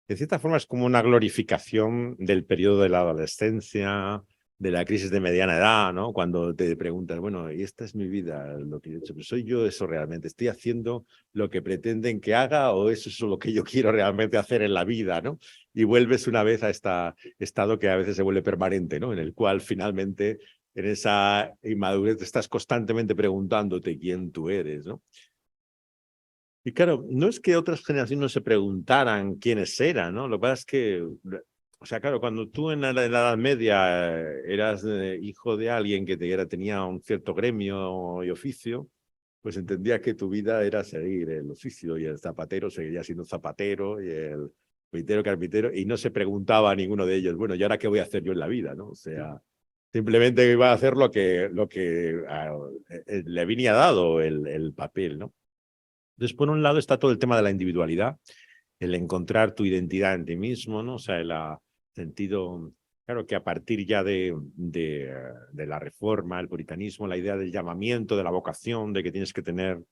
De cierta forma es como una glorificación del periodo de la adolescencia, de la crisis de mediana edad, ¿no? Cuando te preguntas, bueno, y esta es mi vida, lo que he hecho, pero ¿soy yo eso realmente? ¿Estoy haciendo lo que pretenden que haga o eso es lo que yo quiero realmente hacer en la vida, ¿no? Y vuelves una vez a este estado que a veces se vuelve permanente, ¿no? En el cual finalmente en esa inmadurez te estás constantemente preguntándote quién tú eres, ¿no? Y claro, no es que otras generaciones no se preguntaran quiénes eran, ¿no? Lo que pasa es que, o sea, claro, cuando tú en la Edad Media eras hijo de alguien que tenía un cierto gremio y oficio, pues entendía que tu vida era seguir el oficio y el zapatero seguiría siendo zapatero y el carpintero y no se preguntaba a ninguno de ellos, bueno, ¿y ahora qué voy a hacer yo en la vida, no? O sea, simplemente iba a hacer lo que le venía dado el papel, ¿no? Entonces, por un lado está todo el tema de la individualidad, el encontrar tu identidad en ti mismo, ¿no? O sea, el sentido, claro que a partir ya de la reforma, el puritanismo, la idea del llamamiento, de la vocación, de que tienes que tener,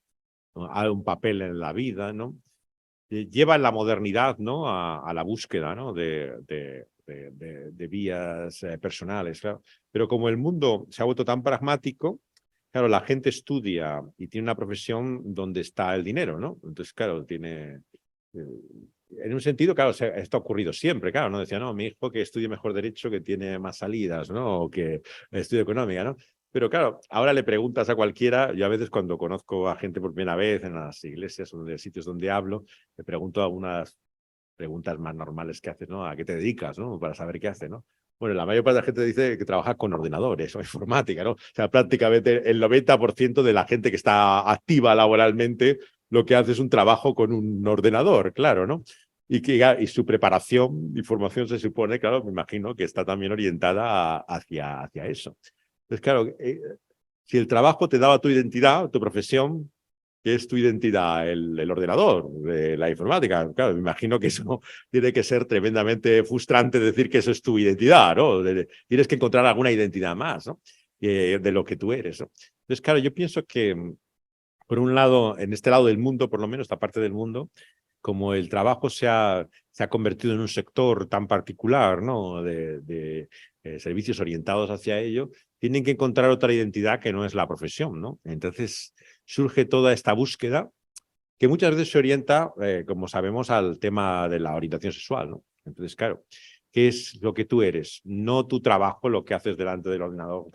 ¿no? un papel en la vida, ¿no? Lleva en la modernidad, ¿no? A la búsqueda, ¿no? de vías personales, claro. Pero como el mundo se ha vuelto tan pragmático, claro, la gente estudia y tiene una profesión donde está el dinero, ¿no? Entonces, claro, en un sentido, claro, esto ha ocurrido siempre, claro, ¿no? Decía, no, mi hijo que estudie mejor derecho, que tiene más salidas, ¿no? O que estudie económica, ¿no? Pero claro, ahora le preguntas a cualquiera, yo a veces cuando conozco a gente por primera vez en las iglesias o en los sitios donde hablo, le pregunto algunas preguntas más normales que haces, ¿no? ¿A qué te dedicas, no? Para saber qué hace, ¿no? Bueno, la mayor parte de la gente dice que trabaja con ordenadores o informática, ¿no? O sea, prácticamente el 90% de la gente que está activa laboralmente lo que hace es un trabajo con un ordenador, claro, ¿no? Y su preparación y formación se supone, claro, me imagino que está también orientada hacia eso. Entonces, claro, si el trabajo te daba tu identidad, tu profesión, ¿qué es tu identidad? El ordenador, la informática. Claro, me imagino que eso tiene que ser tremendamente frustrante decir que eso es tu identidad, ¿no? Tienes que encontrar alguna identidad más, ¿no? De lo que tú eres, ¿no? Entonces, claro, yo pienso que, por un lado, en este lado del mundo, por lo menos, esta parte del mundo, como el trabajo se ha convertido en un sector tan particular, ¿no? De servicios orientados hacia ello, tienen que encontrar otra identidad que no es la profesión, ¿no? Entonces surge toda esta búsqueda que muchas veces se orienta, como sabemos, al tema de la orientación sexual, ¿no? Entonces, claro, ¿qué es lo que tú eres? No tu trabajo, lo que haces delante del ordenador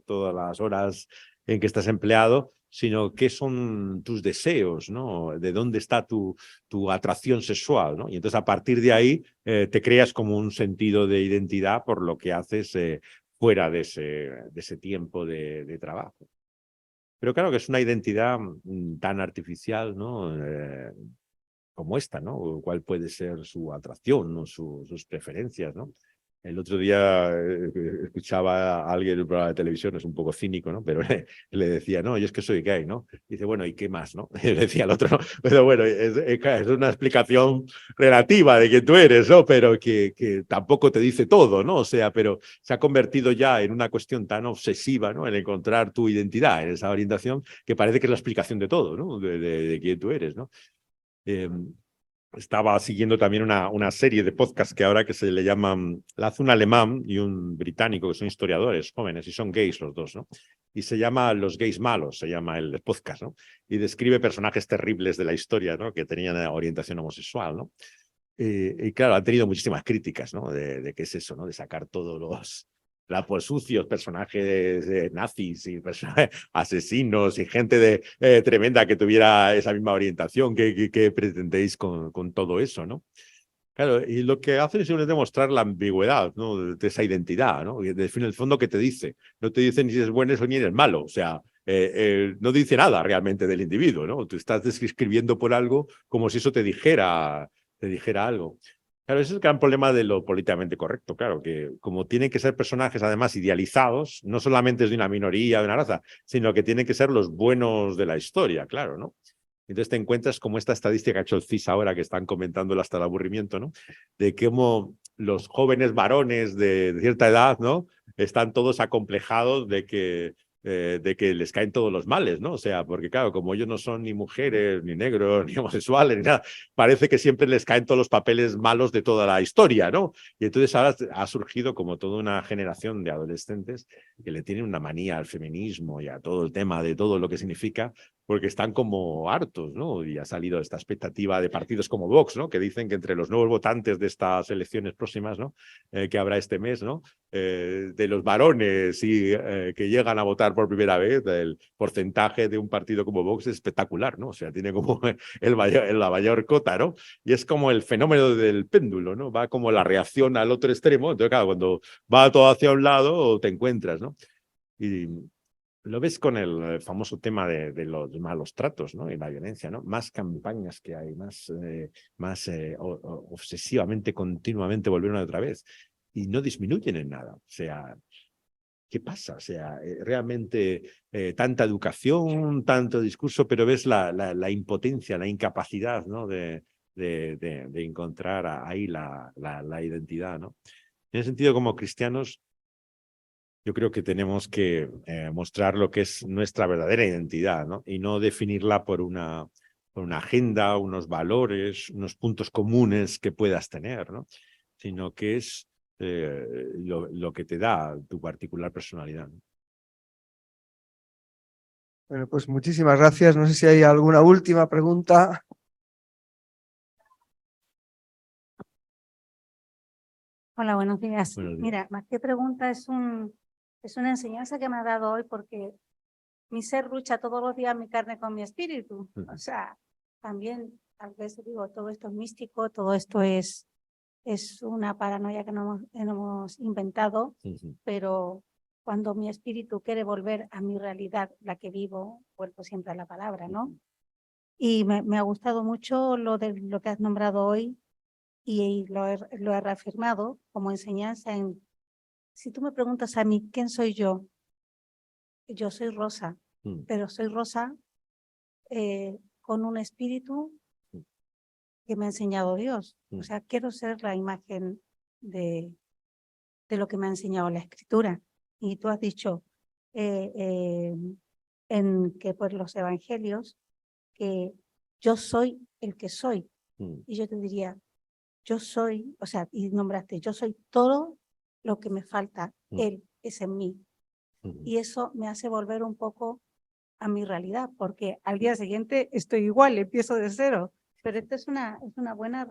todas las horas en que estás empleado, sino qué son tus deseos, ¿no? De dónde está tu atracción sexual, ¿no? Y entonces a partir de ahí te creas como un sentido de identidad por lo que haces fuera de ese tiempo de trabajo. Pero claro que es una identidad tan artificial, ¿no? Como esta, ¿no? ¿Cuál puede ser su atracción, ¿no? Sus preferencias, ¿no? El otro día escuchaba a alguien en un programa de televisión, es un poco cínico, ¿no? Pero le decía, no, yo es que soy gay, ¿no? Y dice, bueno, ¿y qué más, no? Y le decía al otro, no, pero bueno, es una explicación relativa de quién tú eres, ¿no? Pero que tampoco te dice todo, ¿no? O sea, pero se ha convertido ya en una cuestión tan obsesiva, ¿no? En encontrar tu identidad, en esa orientación, que parece que es la explicación de todo, ¿no? De quién tú eres, ¿no? Estaba siguiendo también una serie de podcasts que ahora que se le llaman, la hace un alemán y un británico, que son historiadores jóvenes y son gays los dos, ¿no? Y se llama Los gays malos, se llama el podcast, ¿no? Y describe personajes terribles de la historia, ¿no? Que tenían orientación homosexual, ¿no? Y claro, han tenido muchísimas críticas, ¿no? De qué es eso, ¿no? De sacar todos los lapos sucios, personajes nazis y personajes asesinos y gente tremenda que tuviera esa misma orientación. ¿Qué pretendéis con todo eso, no? Claro, y lo que hacen es demostrar la ambigüedad, ¿no? De esa identidad, ¿no? Y en el fondo, ¿qué te dice? No te dice ni si eres bueno ni eres malo, o sea, no dice nada realmente del individuo, ¿no? Tú estás describiendo por algo como si eso te dijera algo. Claro, ese es el gran problema de lo políticamente correcto, claro, que como tienen que ser personajes además idealizados, no solamente es de una minoría, de una raza, sino que tienen que ser los buenos de la historia, claro, ¿no? Entonces te encuentras como esta estadística que ha hecho el CIS ahora, que están comentándolo hasta el aburrimiento, ¿no? De cómo los jóvenes varones de cierta edad, ¿no? Están todos acomplejados de que les caen todos los males, ¿no? O sea, porque claro, como ellos no son ni mujeres, ni negros, ni homosexuales, ni nada, parece que siempre les caen todos los papeles malos de toda la historia, ¿no? Y entonces ahora ha surgido como toda una generación de adolescentes que le tienen una manía al feminismo y a todo el tema de todo lo que significa, porque están como hartos, ¿no? Y ha salido esta expectativa de partidos como Vox, ¿no? Que dicen que entre los nuevos votantes de estas elecciones próximas, ¿no? Que habrá este mes, ¿no? De los varones que llegan a votar por primera vez, el porcentaje de un partido como Vox es espectacular, ¿no? O sea, tiene como la mayor cota, ¿no? Y es como el fenómeno del péndulo, ¿no? Va como la reacción al otro extremo. Entonces, claro, cuando va todo hacia un lado, te encuentras, ¿no? Y lo ves con el famoso tema de los malos tratos, ¿no? Y la violencia, ¿no? Más campañas que hay, más obsesivamente, continuamente volver una y otra vez. Y no disminuyen en nada. O sea, ¿qué pasa? O sea, realmente tanta educación, tanto discurso, pero ves la impotencia, la incapacidad, ¿no? De encontrar ahí la identidad, ¿no? En ese sentido, como cristianos, yo creo que tenemos que mostrar lo que es nuestra verdadera identidad, ¿no? Y no definirla por una agenda, unos valores, unos puntos comunes que puedas tener, ¿no? Sino que es lo que te da tu particular personalidad, ¿no? Bueno, pues muchísimas gracias. No sé si hay alguna última pregunta. Hola, buenos días. Buenos días. Mira, más que pregunta es un Es una enseñanza que me ha dado hoy porque mi ser lucha todos los días mi carne con mi espíritu. O sea, también a veces digo, todo esto es místico, todo esto es una paranoia que no hemos inventado, pero cuando mi espíritu quiere volver a mi realidad, la que vivo, vuelvo siempre a la palabra, ¿no? Y me ha gustado mucho lo que has nombrado hoy y lo he reafirmado como enseñanza en, si tú me preguntas a mí, ¿quién soy yo? Yo soy Rosa, pero soy Rosa con un espíritu que me ha enseñado Dios. O sea, quiero ser la imagen de lo que me ha enseñado la Escritura. Y tú has dicho en que por los evangelios que yo soy el que soy. Y yo te diría, yo soy, o sea, y nombraste, yo soy todo lo que me falta, Él es en mí. Y eso me hace volver un poco a mi realidad, porque al día siguiente estoy igual, empiezo de cero. Pero esta es una buena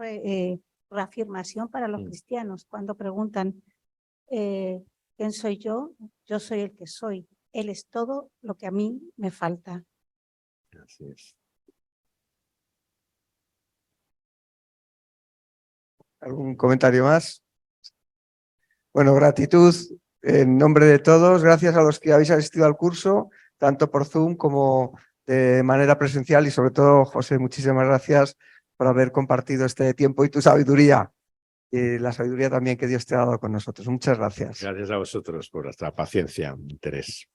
reafirmación para los cristianos cuando preguntan, ¿quién soy yo? Yo soy el que soy. Él es todo lo que a mí me falta. Así es. ¿Algún comentario más? Bueno, gratitud en nombre de todos. Gracias a los que habéis asistido al curso, tanto por Zoom como de manera presencial. Y sobre todo, José, muchísimas gracias por haber compartido este tiempo y tu sabiduría. Y la sabiduría también que Dios te ha dado con nosotros. Muchas gracias. Gracias a vosotros por vuestra paciencia, interés.